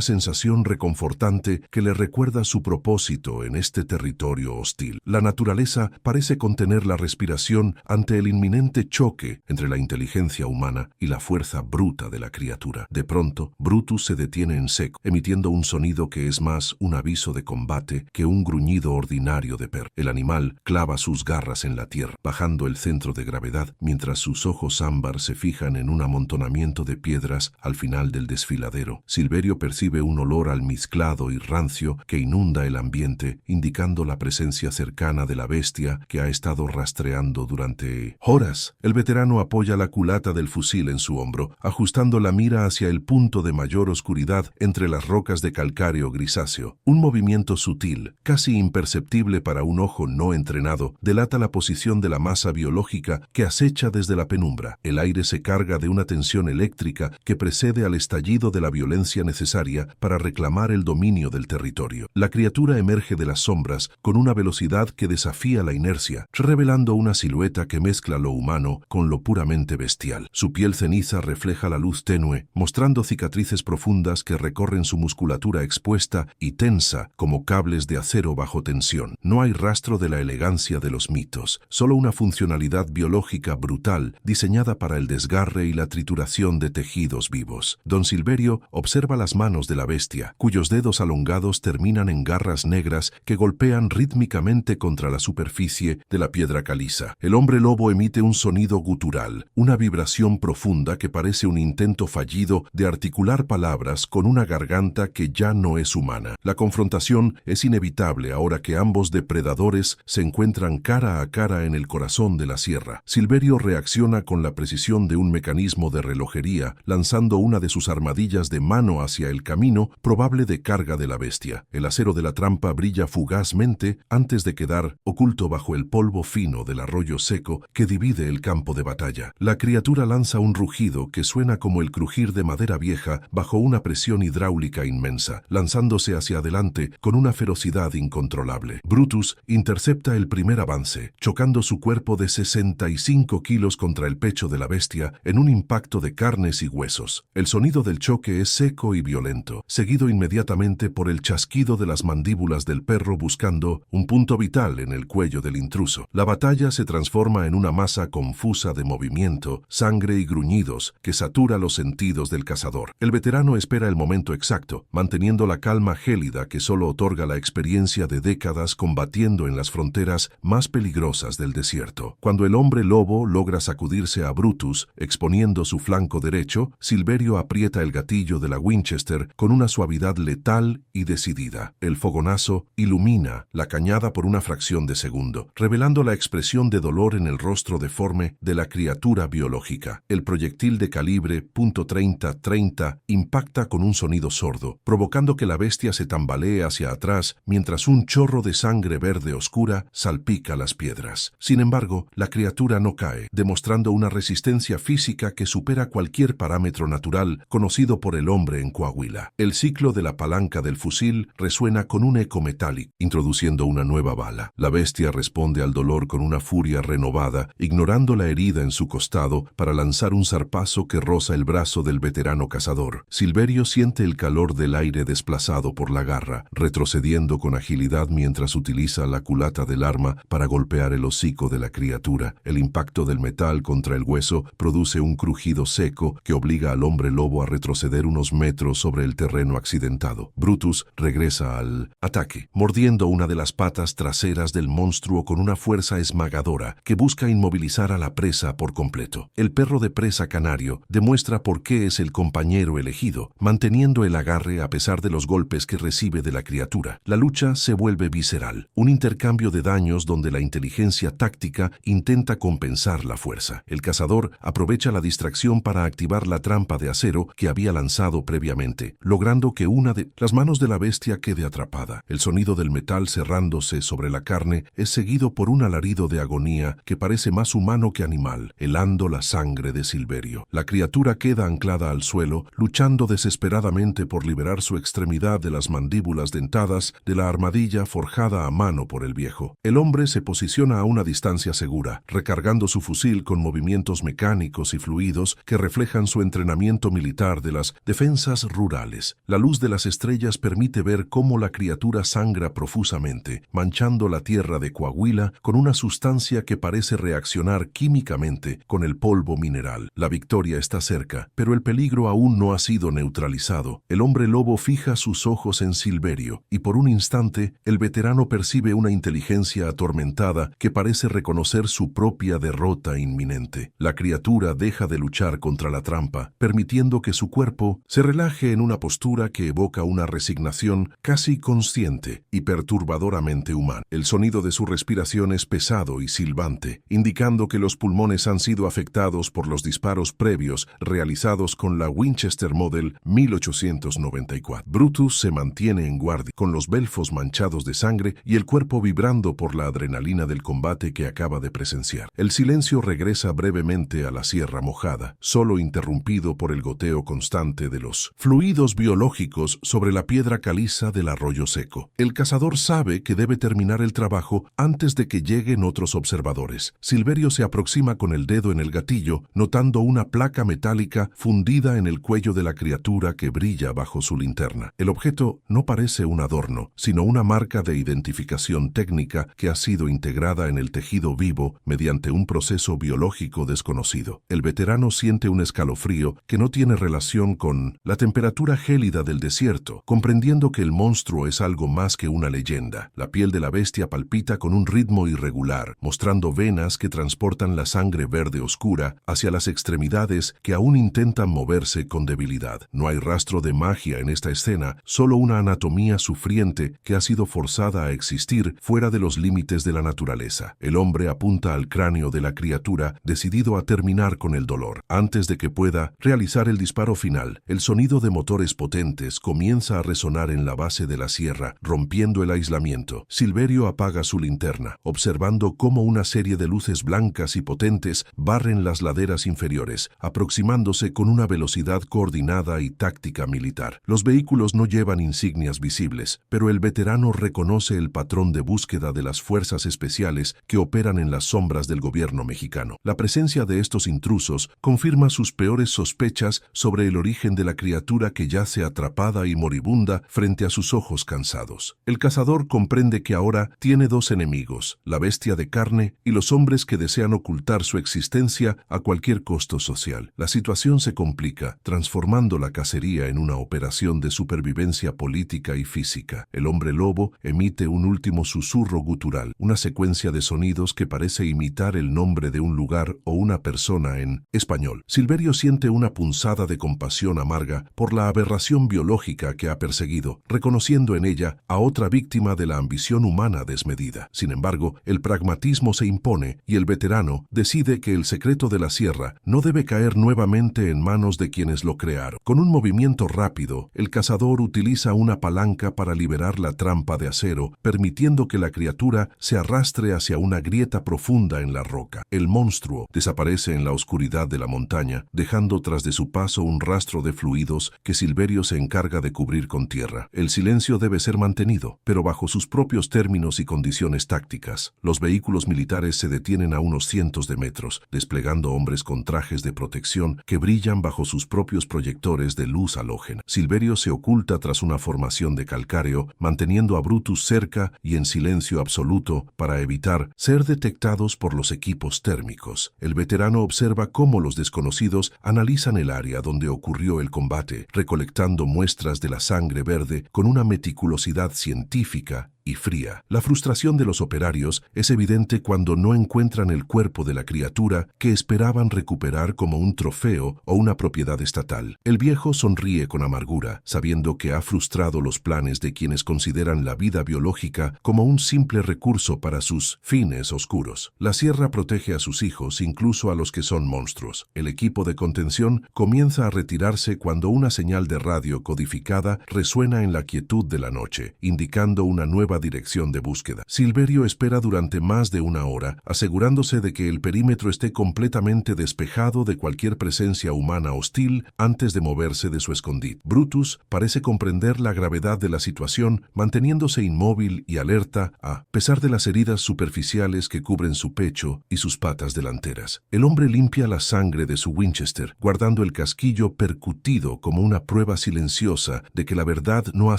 sensación reconfortante que le recuerda su propósito en este territorio hostil. La naturaleza parece contener la respiración ante el inminente choque entre la inteligencia humana y la fuerza bruta de la criatura. De pronto, Brutus se detiene en seco, emitiendo un sonido que es más un aviso de combate que un gruñido ordinario de perro. El animal clava sus garras en la tierra, bajando el centro de gravedad, mientras sus ojos ámbar se fijan en un amontonamiento de piedras al final del desfiladero. Silverio percibe un olor almizclado y rancio que inunda el ambiente, indicando la presencia cercana de la bestia que ha estado rastreando durante horas. El veterano apoya la culata del fusil en su hombro, ajustando la mira hacia el punto de mayor oscuridad entre las rocas de calcáreo grisáceo. Un movimiento sutil, casi imperceptible para un ojo no entrenado, delata la posición de la masa biológica que acecha desde la penumbra. El aire se carga de una tensión eléctrica que precede al estallido de la violencia necesaria para reclamar el dominio del territorio. La criatura emerge de las sombras con una velocidad que desafía la inercia, revelando una silueta que mezcla lo humano con lo puramente bestial. Su piel ceniza refleja la luz tenue, mostrando cicatrices profundas que recorren su musculatura expuesta y tensa como cables de acero bajo tensión. No hay rastro de la elegancia de los mitos, solo una funcionalidad biológica brutal diseñada para el desgarre y la trituración de tejidos vivos. Don Silverio observa las manos de la bestia, cuyos dedos alongados terminan en garras negras que golpean rítmicamente contra la superficie de la piedra caliza. El hombre lobo emite un sonido gutural, una vibración profunda que parece un intento fallido de articular palabras con una garganta que ya no es humana. La confrontación es inevitable ahora que ambos depredadores se encuentran cara a cara en el corazón de la sierra. Silverio reacciona con la precisión de un mecanismo de relojería, lanzando una de sus armadillas de mano hacia el camino probable de carga de la bestia. El acero de la trampa brilla fugazmente antes de quedar oculto bajo el polvo fino del arroyo seco que divide el campo de batalla. La criatura lanza un rugido que suena como el crujir de madera vieja bajo una presión hidráulica inmensa, lanzándose hacia adelante con una ferocidad incontrolable. Brutus intercepta el primer avance, chocando su cuerpo de 65 kilos contra el pecho de la bestia en un impacto de carnes y huesos. El sonido del choque es seco y violento, seguido inmediatamente por el chasquido de las mandíbulas del perro buscando un punto vital en el cuello del intruso. La batalla se transforma en una masa confusa de movimiento, sangre y gruñidos que satura los sentidos del cazador. El veterano espera el momento exacto, manteniendo la calma gélida que solo otorga la experiencia de décadas combatiendo en las fronteras más peligrosas del desierto. Cuando el hombre lobo logra sacudirse a Brutus, exponiendo su flanco derecho, Silverio aprieta el gatillo de la Winchester con una suavidad letal y decidida. El fogonazo ilumina la cañada por una fracción de segundo, revelando la expresión de dolor en el rostro deforme de la criatura biológica. El proyectil de calibre .30-30 impacta con un sonido sordo, provocando que la bestia se tambalee hacia atrás mientras un chorro de sangre verde oscura salpica las piedras. Sin embargo, la criatura no cae, demostrando una resistencia física que supera cualquier parámetro natural conocido por el hombre en Coahuila. El ciclo de la palanca del fusil resuena con un eco metálico, introduciendo una nueva bala. La bestia responde al dolor con una furia renovada, ignorando la herida en su costado para lanzar un zarpazo que roza el brazo del veterano cazador. Silverio siente el calor calor del aire desplazado por la garra, retrocediendo con agilidad mientras utiliza la culata del arma para golpear el hocico de la criatura. El impacto del metal contra el hueso produce un crujido seco que obliga al hombre lobo a retroceder unos metros sobre el terreno accidentado. Brutus regresa al ataque, mordiendo una de las patas traseras del monstruo con una fuerza esmagadora que busca inmovilizar a la presa por completo. El perro de presa canario demuestra por qué es el compañero elegido, manteniendo el agarre a pesar de los golpes que recibe de la criatura. La lucha se vuelve visceral, un intercambio de daños donde la inteligencia táctica intenta compensar la fuerza. El cazador aprovecha la distracción para activar la trampa de acero que había lanzado previamente, logrando que una de las manos de la bestia quede atrapada. El sonido del metal cerrándose sobre la carne es seguido por un alarido de agonía que parece más humano que animal, helando la sangre de Silverio. La criatura queda anclada al suelo, luchando desesperadamente por liberar su extremidad de las mandíbulas dentadas de la armadilla forjada a mano por el viejo. El hombre se posiciona a una distancia segura, recargando su fusil con movimientos mecánicos y fluidos que reflejan su entrenamiento militar de las defensas rurales. La luz de las estrellas permite ver cómo la criatura sangra profusamente, manchando la tierra de Coahuila con una sustancia que parece reaccionar químicamente con el polvo mineral. La victoria está cerca, pero el peligro aún no ha sido neutralizado. El hombre lobo fija sus ojos en Silverio, y por un instante el veterano percibe una inteligencia atormentada que parece reconocer su propia derrota inminente. La criatura deja de luchar contra la trampa, permitiendo que su cuerpo se relaje en una postura que evoca una resignación casi consciente y perturbadoramente humana. El sonido de su respiración es pesado y silbante, indicando que los pulmones han sido afectados por los disparos previos realizados con la Winchester Model 1894. Brutus se mantiene en guardia, con los belfos manchados de sangre y el cuerpo vibrando por la adrenalina del combate que acaba de presenciar. El silencio regresa brevemente a la Sierra Mojada, solo interrumpido por el goteo constante de los fluidos biológicos sobre la piedra caliza del arroyo seco. El cazador sabe que debe terminar el trabajo antes de que lleguen otros observadores. Silverio se aproxima con el dedo en el gatillo, notando una placa metálica fundida en el cuello de la criatura que brilla bajo su linterna. El objeto no parece un adorno, sino una marca de identificación técnica que ha sido integrada en el tejido vivo mediante un proceso biológico desconocido. El veterano siente un escalofrío que no tiene relación con la temperatura gélida del desierto, comprendiendo que el monstruo es algo más que una leyenda. La piel de la bestia palpita con un ritmo irregular, mostrando venas que transportan la sangre verde oscura hacia las extremidades que aún intentan moverse con debilidad. No hay rastro de magia en esta escena, solo una anatomía sufriente que ha sido forzada a existir fuera de los límites de la naturaleza. El hombre apunta al cráneo de la criatura, decidido a terminar con el dolor. Antes de que pueda realizar el disparo final, el sonido de motores potentes comienza a resonar en la base de la sierra, rompiendo el aislamiento. Silverio apaga su linterna, observando cómo una serie de luces blancas y potentes barren las laderas inferiores, aproximándose con una velocidad coordinada y táctica militar. Los vehículos no llevan insignias visibles, pero el veterano reconoce el patrón de búsqueda de las fuerzas especiales que operan en las sombras del gobierno mexicano. La presencia de estos intrusos confirma sus peores sospechas sobre el origen de la criatura que yace atrapada y moribunda frente a sus ojos cansados. El cazador comprende que ahora tiene dos enemigos, la bestia de carne y los hombres que desean ocultar su existencia a cualquier costo social. La situación se complica, transformando la cacería en una operación de supervivencia política y física. El hombre lobo emite un último susurro gutural, una secuencia de sonidos que parece imitar el nombre de un lugar o una persona en español. Silverio siente una punzada de compasión amarga por la aberración biológica que ha perseguido, reconociendo en ella a otra víctima de la ambición humana desmedida. Sin embargo, el pragmatismo se impone y el veterano decide que el secreto de la sierra no debe caer nuevamente en manos de quienes lo crearon. Con un movimiento rápido, el cazador utiliza una palanca para liberar la trampa de acero, permitiendo que la criatura se arrastre hacia una grieta profunda en la roca. El monstruo desaparece en la oscuridad de la montaña, dejando tras de su paso un rastro de fluidos que Silverio se encarga de cubrir con tierra. El silencio debe ser mantenido, pero bajo sus propios términos y condiciones tácticas. Los vehículos militares se detienen a unos cientos de metros, desplegando hombres con trajes de protección que brillan bajo sus propios proyectores de luz halógena. descubren. Silverio se oculta tras una formación de calcáreo, manteniendo a Brutus cerca y en silencio absoluto para evitar ser detectados por los equipos térmicos. El veterano observa cómo los desconocidos analizan el área donde ocurrió el combate, recolectando muestras de la sangre verde con una meticulosidad científica y fría. La frustración de los operarios es evidente cuando no encuentran el cuerpo de la criatura que esperaban recuperar como un trofeo o una propiedad estatal. El viejo sonríe con amargura, sabiendo que ha frustrado los planes de quienes consideran la vida biológica como un simple recurso para sus fines oscuros. La sierra protege a sus hijos, incluso a los que son monstruos. El equipo de contención comienza a retirarse cuando una señal de radio codificada resuena en la quietud de la noche, indicando una nueva dirección de búsqueda. Silverio espera durante más de una hora, asegurándose de que el perímetro esté completamente despejado de cualquier presencia humana hostil antes de moverse de su escondite. Brutus parece comprender la gravedad de la situación, manteniéndose inmóvil y alerta a pesar de las heridas superficiales que cubren su pecho y sus patas delanteras. El hombre limpia la sangre de su Winchester, guardando el casquillo percutido como una prueba silenciosa de que la verdad no ha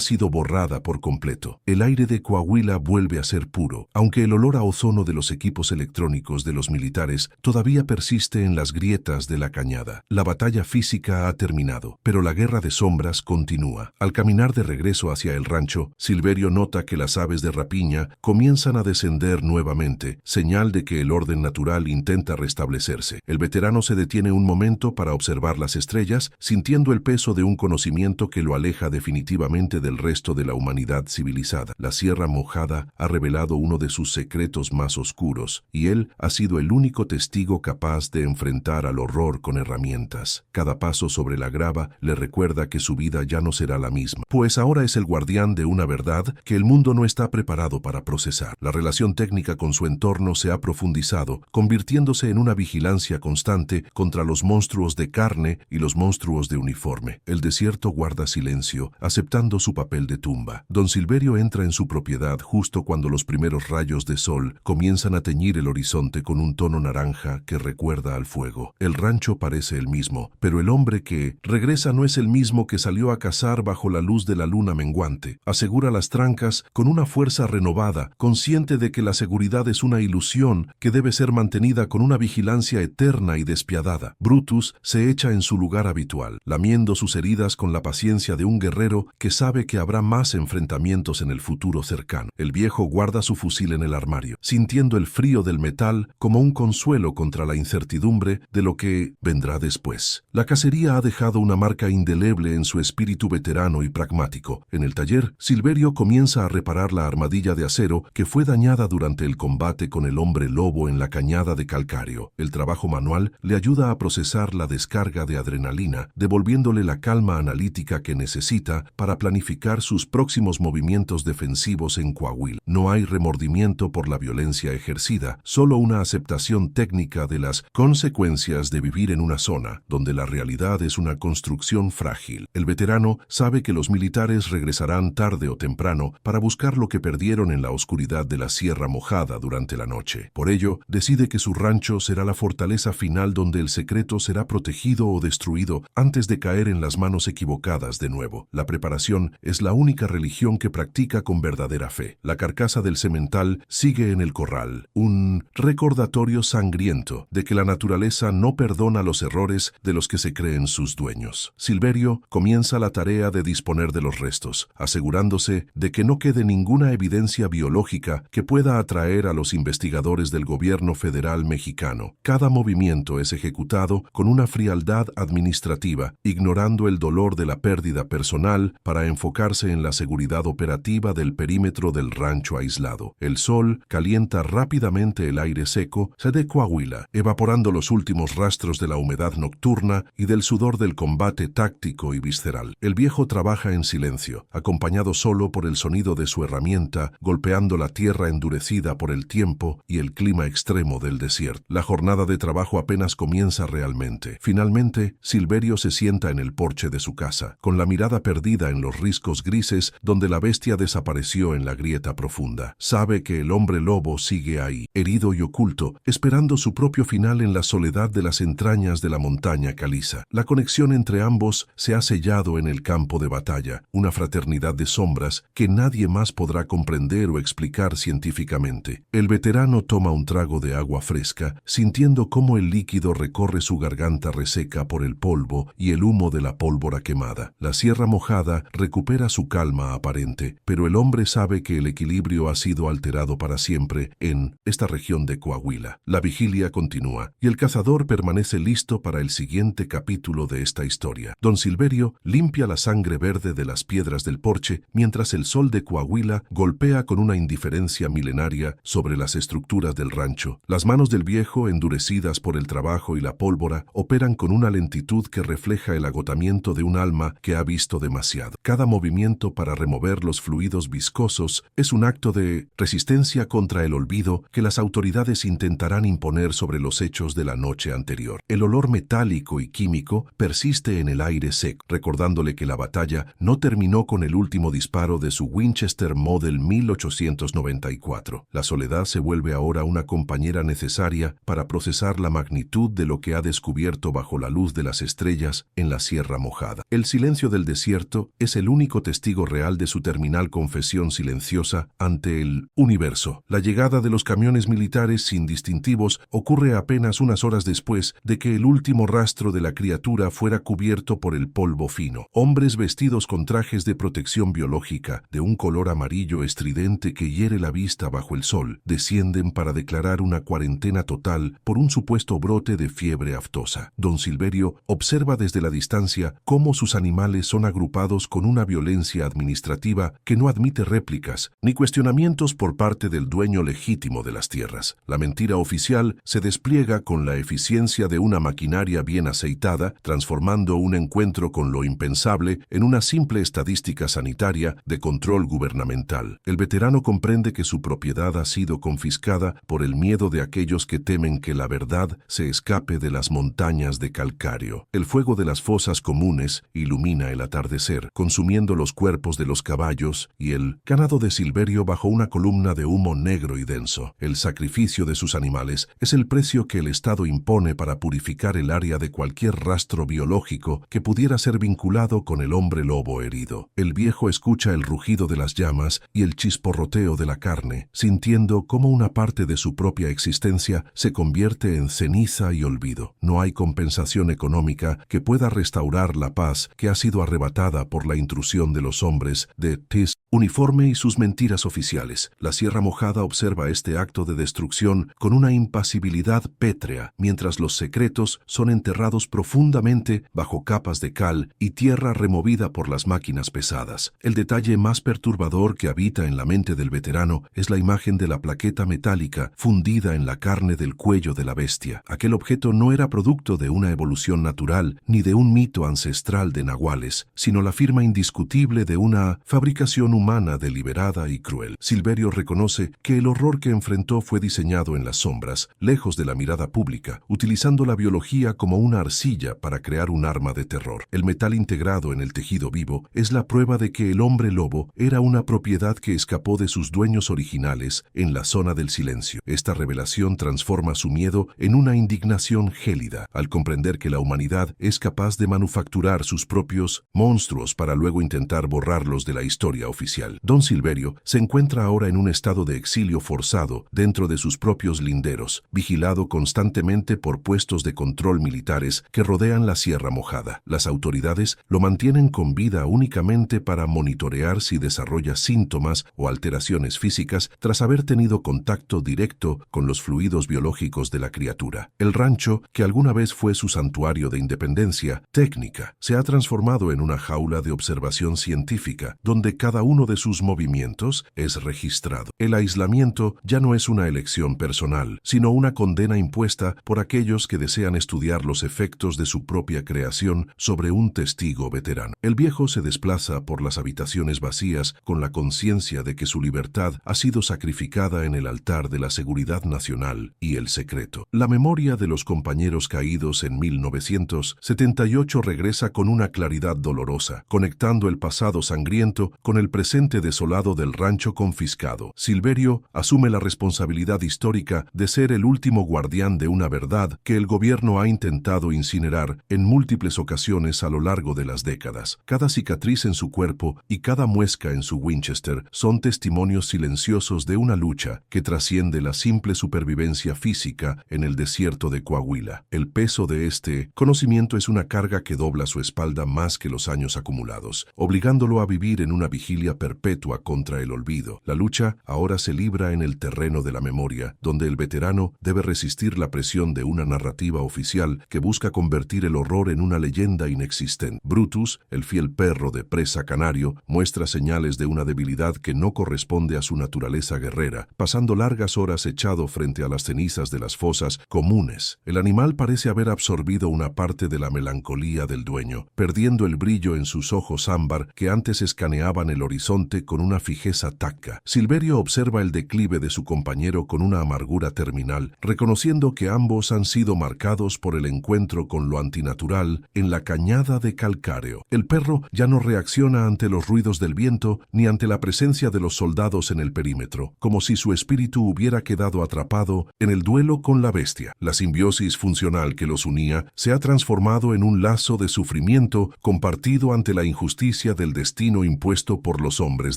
sido borrada por completo. El aire de Coahuila vuelve a ser puro, aunque el olor a ozono de los equipos electrónicos de los militares todavía persiste en las grietas de la cañada. La batalla física ha terminado, pero la guerra de sombras continúa. Al caminar de regreso hacia el rancho, Silverio nota que las aves de rapiña comienzan a descender nuevamente, señal de que el orden natural intenta restablecerse. El veterano se detiene un momento para observar las estrellas, sintiendo el peso de un conocimiento que lo aleja definitivamente del resto de la humanidad civilizada. La Sierra Mojada ha revelado uno de sus secretos más oscuros, y él ha sido el único testigo capaz de enfrentar al horror con herramientas. Cada paso sobre la grava le recuerda que su vida ya no será la misma, pues ahora es el guardián de una verdad que el mundo no está preparado para procesar. La relación técnica con su entorno se ha profundizado, convirtiéndose en una vigilancia constante contra los monstruos de carne y los monstruos de uniforme. El desierto guarda silencio, aceptando su papel de tumba. Don Silverio entra en su propiedad justo cuando los primeros rayos de sol comienzan a teñir el horizonte con un tono naranja que recuerda al fuego. El rancho parece el mismo, pero el hombre que regresa no es el mismo que salió a cazar bajo la luz de la luna menguante. Asegura las trancas con una fuerza renovada, consciente de que la seguridad es una ilusión que debe ser mantenida con una vigilancia eterna y despiadada. Brutus se echa en su lugar habitual, lamiendo sus heridas con la paciencia de un guerrero que sabe que habrá más enfrentamientos en el futuro cercano. El viejo guarda su fusil en el armario, sintiendo el frío del metal como un consuelo contra la incertidumbre de lo que vendrá después. La cacería ha dejado una marca indeleble en su espíritu veterano y pragmático. En el taller, Silverio comienza a reparar la armadilla de acero que fue dañada durante el combate con el hombre lobo en la cañada de calcáreo. El trabajo manual le ayuda a procesar la descarga de adrenalina, devolviéndole la calma analítica que necesita para planificar sus próximos movimientos defensivos en Coahuila. No hay remordimiento por la violencia ejercida, solo una aceptación técnica de las consecuencias de vivir en una zona donde la realidad es una construcción frágil. El veterano sabe que los militares regresarán tarde o temprano para buscar lo que perdieron en la oscuridad de la Sierra Mojada durante la noche. Por ello, decide que su rancho será la fortaleza final donde el secreto será protegido o destruido antes de caer en las manos equivocadas de nuevo. La preparación es la única religión que practica con verdadera fe. La carcasa del semental sigue en el corral, un recordatorio sangriento de que la naturaleza no perdona los errores de los que se creen sus dueños. Silverio comienza la tarea de disponer de los restos, asegurándose de que no quede ninguna evidencia biológica que pueda atraer a los investigadores del gobierno federal mexicano. Cada movimiento es ejecutado con una frialdad administrativa, ignorando el dolor de la pérdida personal para enfocarse en la seguridad operativa del perímetro del rancho aislado. El sol calienta rápidamente el aire seco de Coahuila, evaporando los últimos rastros de la humedad nocturna y del sudor del combate táctico y visceral. El viejo trabaja en silencio, acompañado solo por el sonido de su herramienta, golpeando la tierra endurecida por el tiempo y el clima extremo del desierto. La jornada de trabajo apenas comienza realmente. Finalmente, Silverio se sienta en el porche de su casa, con la mirada perdida en los riscos grises donde la bestia desapareció Silverio en la grieta profunda. Sabe que el hombre lobo sigue ahí, herido y oculto, esperando su propio final en la soledad de las entrañas de la montaña caliza. La conexión entre ambos se ha sellado en el campo de batalla, una fraternidad de sombras que nadie más podrá comprender o explicar científicamente. El veterano toma un trago de agua fresca, sintiendo cómo el líquido recorre su garganta reseca por el polvo y el humo de la pólvora quemada. La Sierra Mojada recupera su calma aparente, pero el hombre sabe que el equilibrio ha sido alterado para siempre en esta región de Coahuila. La vigilia continúa y el cazador permanece listo para el siguiente capítulo de esta historia. Don Silverio limpia la sangre verde de las piedras del porche mientras el sol de Coahuila golpea con una indiferencia milenaria sobre las estructuras del rancho. Las manos del viejo, endurecidas por el trabajo y la pólvora, operan con una lentitud que refleja el agotamiento de un alma que ha visto demasiado. Cada movimiento para remover los fluidos viscosos es un acto de resistencia contra el olvido que las autoridades intentarán imponer sobre los hechos de la noche anterior. El olor metálico y químico persiste en el aire seco, recordándole que la batalla no terminó con el último disparo de su Winchester Model 1894. La soledad se vuelve ahora una compañera necesaria para procesar la magnitud de lo que ha descubierto bajo la luz de las estrellas en la Sierra Mojada. El silencio del desierto es el único testigo real de su terminal confesión silenciosa ante el universo. La llegada de los camiones militares sin distintivos ocurre apenas unas horas después de que el último rastro de la criatura fuera cubierto por el polvo fino. Hombres vestidos con trajes de protección biológica de un color amarillo estridente que hiere la vista bajo el sol descienden para declarar una cuarentena total por un supuesto brote de fiebre aftosa. Don Silverio observa desde la distancia cómo sus animales son agrupados con una violencia administrativa que no admite réplicas ni cuestionamientos por parte del dueño legítimo de las tierras. La mentira oficial se despliega con la eficiencia de una maquinaria bien aceitada, transformando un encuentro con lo impensable en una simple estadística sanitaria de control gubernamental. El veterano comprende que su propiedad ha sido confiscada por el miedo de aquellos que temen que la verdad se escape de las montañas de calcáreo. El fuego de las fosas comunes ilumina el atardecer, consumiendo los cuerpos de los caballos y el ganado de Silverio bajo una columna de humo negro y denso. El sacrificio de sus animales es el precio que el Estado impone para purificar el área de cualquier rastro biológico que pudiera ser vinculado con el hombre lobo herido. El viejo escucha el rugido de las llamas y el chisporroteo de la carne, sintiendo cómo una parte de su propia existencia se convierte en ceniza y olvido. No hay compensación económica que pueda restaurar la paz que ha sido arrebatada por la intrusión de los hombres de Tis uniforme y sus mentiras oficiales. La Sierra Mojada observa este acto de destrucción con una impasibilidad pétrea, mientras los secretos son enterrados profundamente bajo capas de cal y tierra removida por las máquinas pesadas. El detalle más perturbador que habita en la mente del veterano es la imagen de la plaqueta metálica fundida en la carne del cuello de la bestia. Aquel objeto no era producto de una evolución natural ni de un mito ancestral de nahuales, sino la firma indiscutible de una fabricación humana deliberada y cruel. Silverio reconoce que el horror que enfrentó fue diseñado en las sombras, lejos de la mirada pública, utilizando la biología como una arcilla para crear un arma de terror. El metal integrado en el tejido vivo es la prueba de que el hombre lobo era una propiedad que escapó de sus dueños originales en la zona del silencio. Esta revelación transforma su miedo en una indignación gélida, al comprender que la humanidad es capaz de manufacturar sus propios monstruos para luego intentar borrarlos de la historia oficial. Don Silverio se encuentra ahora en un estado de exilio forzado dentro de sus propios linderos, vigilado constantemente por puestos de control militares que rodean la Sierra Mojada. Las autoridades lo mantienen con vida únicamente para monitorear si desarrolla síntomas o alteraciones físicas tras haber tenido contacto directo con los fluidos biológicos de la criatura. El rancho, que alguna vez fue su santuario de independencia técnica, se ha transformado en una jaula de observación científica, donde cada uno de sus movimientos es registrado. El aislamiento ya no es una elección personal, sino una condena impuesta por aquellos que desean estudiar los efectos de su propia creación sobre un testigo veterano. El viejo se desplaza por las habitaciones vacías con la conciencia de que su libertad ha sido sacrificada en el altar de la seguridad nacional y el secreto. La memoria de los compañeros caídos en 1978 regresa con una claridad dolorosa, conectando el pasado sangriento con el presente presente desolado del rancho confiscado. Silverio asume la responsabilidad histórica de ser el último guardián de una verdad que el gobierno ha intentado incinerar en múltiples ocasiones a lo largo de las décadas. Cada cicatriz en su cuerpo y cada muesca en su Winchester son testimonios silenciosos de una lucha que trasciende la simple supervivencia física en el desierto de Coahuila. El peso de este conocimiento es una carga que dobla su espalda más que los años acumulados, obligándolo a vivir en una vigilia perpetua contra el olvido. La lucha ahora se libra en el terreno de la memoria, donde el veterano debe resistir la presión de una narrativa oficial que busca convertir el horror en una leyenda inexistente. Brutus, el fiel perro de presa canario, muestra señales de una debilidad que no corresponde a su naturaleza guerrera, pasando largas horas echado frente a las cenizas de las fosas comunes. El animal parece haber absorbido una parte de la melancolía del dueño, perdiendo el brillo en sus ojos ámbar que antes escaneaban el horizonte con una fijeza taca. Silverio observa el declive de su compañero con una amargura terminal, reconociendo que ambos han sido marcados por el encuentro con lo antinatural en la cañada de calcáreo. El perro ya no reacciona ante los ruidos del viento ni ante la presencia de los soldados en el perímetro, como si su espíritu hubiera quedado atrapado en el duelo con la bestia. La simbiosis funcional que los unía se ha transformado en un lazo de sufrimiento compartido ante la injusticia del destino impuesto por los hombres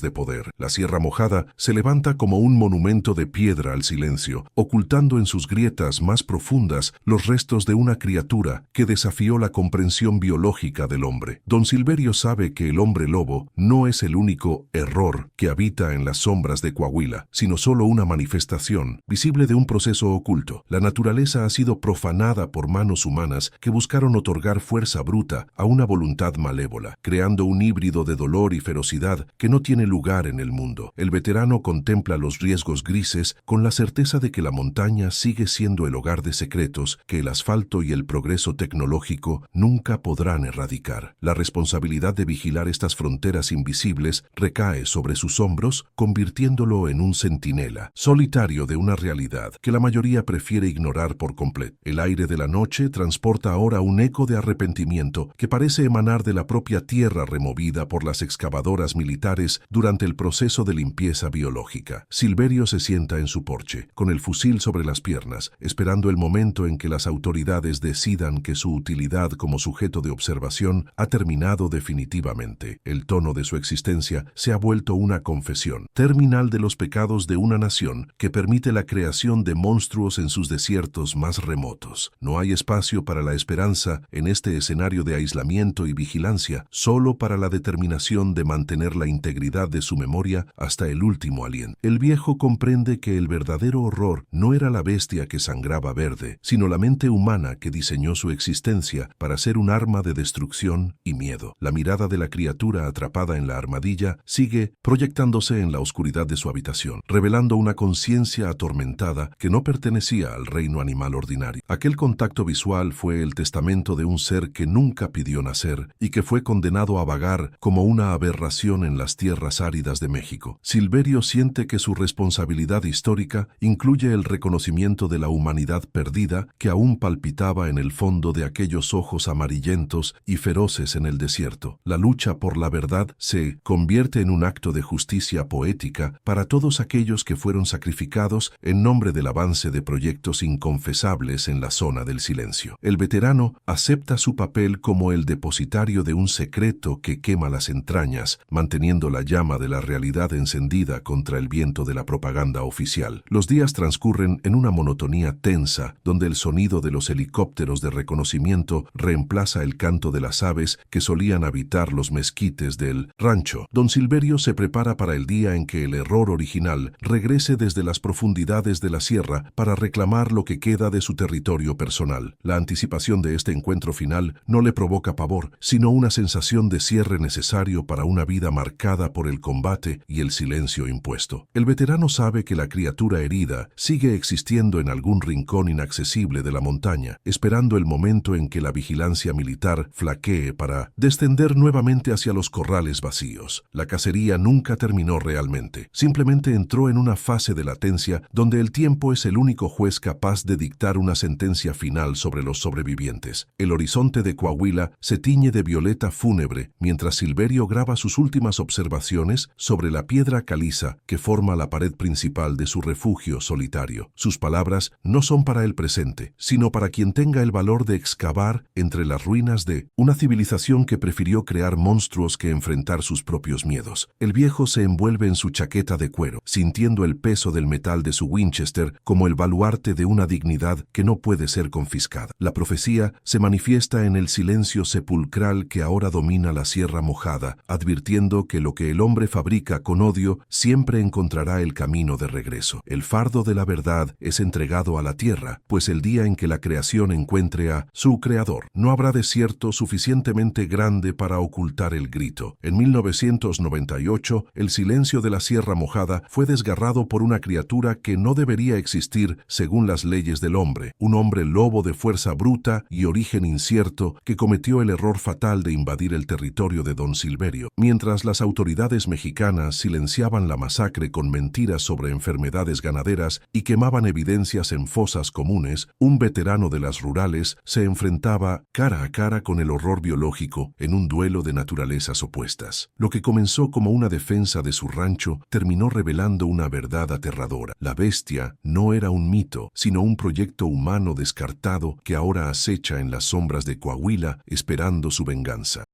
de poder. La Sierra Mojada se levanta como un monumento de piedra al silencio, ocultando en sus grietas más profundas los restos de una criatura que desafió la comprensión biológica del hombre. Don Silverio sabe que el hombre lobo no es el único error que habita en las sombras de Coahuila, sino solo una manifestación visible de un proceso oculto. La naturaleza ha sido profanada por manos humanas que buscaron otorgar fuerza bruta a una voluntad malévola, creando un híbrido de dolor y ferocidad que no tiene lugar en el mundo. El veterano contempla los riesgos grises con la certeza de que la montaña sigue siendo el hogar de secretos que el asfalto y el progreso tecnológico nunca podrán erradicar. La responsabilidad de vigilar estas fronteras invisibles recae sobre sus hombros, convirtiéndolo en un centinela solitario de una realidad que la mayoría prefiere ignorar por completo. El aire de la noche transporta ahora un eco de arrepentimiento que parece emanar de la propia tierra removida por las excavadoras militares durante el proceso de limpieza biológica. Silverio se sienta en su porche, con el fusil sobre las piernas, esperando el momento en que las autoridades decidan que su utilidad como sujeto de observación ha terminado definitivamente. El tono de su existencia se ha vuelto una confesión terminal de los pecados de una nación que permite la creación de monstruos en sus desiertos más remotos. No hay espacio para la esperanza en este escenario de aislamiento y vigilancia, solo para la determinación de mantener la integridad de su memoria hasta el último aliento. El viejo comprende que el verdadero horror no era la bestia que sangraba verde, sino la mente humana que diseñó su existencia para ser un arma de destrucción y miedo. La mirada de la criatura atrapada en la armadilla sigue proyectándose en la oscuridad de su habitación, revelando una conciencia atormentada que no pertenecía al reino animal ordinario. Aquel contacto visual fue el testamento de un ser que nunca pidió nacer y que fue condenado a vagar como una aberración en las tierras áridas de México. Silverio siente que su responsabilidad histórica incluye el reconocimiento de la humanidad perdida que aún palpitaba en el fondo de aquellos ojos amarillentos y feroces en el desierto. La lucha por la verdad se convierte en un acto de justicia poética para todos aquellos que fueron sacrificados en nombre del avance de proyectos inconfesables en la zona del silencio. El veterano acepta su papel como el depositario de un secreto que quema las entrañas, manteniendo la llama de la realidad encendida contra el viento de la propaganda oficial. Los días transcurren en una monotonía tensa, donde el sonido de los helicópteros de reconocimiento reemplaza el canto de las aves que solían habitar los mezquites del rancho. Don Silverio se prepara para el día en que el error original regrese desde las profundidades de la sierra para reclamar lo que queda de su territorio personal. La anticipación de este encuentro final no le provoca pavor, sino una sensación de cierre necesario para una vida marcada por el combate y el silencio impuesto. El veterano sabe que la criatura herida sigue existiendo en algún rincón inaccesible de la montaña, esperando el momento en que la vigilancia militar flaquee para descender nuevamente hacia los corrales vacíos. La cacería nunca terminó realmente, simplemente entró en una fase de latencia donde el tiempo es el único juez capaz de dictar una sentencia final sobre los sobrevivientes. El horizonte de Coahuila se tiñe de violeta fúnebre mientras Silverio graba sus últimas observaciones observaciones sobre la piedra caliza que forma la pared principal de su refugio solitario. Sus palabras no son para el presente, sino para quien tenga el valor de excavar entre las ruinas de una civilización que prefirió crear monstruos que enfrentar sus propios miedos. El viejo se envuelve en su chaqueta de cuero, sintiendo el peso del metal de su Winchester como el baluarte de una dignidad que no puede ser confiscada. La profecía se manifiesta en el silencio sepulcral que ahora domina la Sierra Mojada, advirtiendo que lo que el hombre fabrica con odio siempre encontrará el camino de regreso. El fardo de la verdad es entregado a la tierra, pues el día en que la creación encuentre a su creador, no habrá desierto suficientemente grande para ocultar el grito. En 1998, el silencio de la Sierra Mojada fue desgarrado por una criatura que no debería existir según las leyes del hombre, un hombre lobo de fuerza bruta y origen incierto que cometió el error fatal de invadir el territorio de Don Silverio. Mientras las autoridades mexicanas silenciaban la masacre con mentiras sobre enfermedades ganaderas y quemaban evidencias en fosas comunes, un veterano de las rurales se enfrentaba cara a cara con el horror biológico en un duelo de naturalezas opuestas. Lo que comenzó como una defensa de su rancho terminó revelando una verdad aterradora. La bestia no era un mito, sino un proyecto humano descartado que ahora acecha en las sombras de Coahuila esperando su venganza.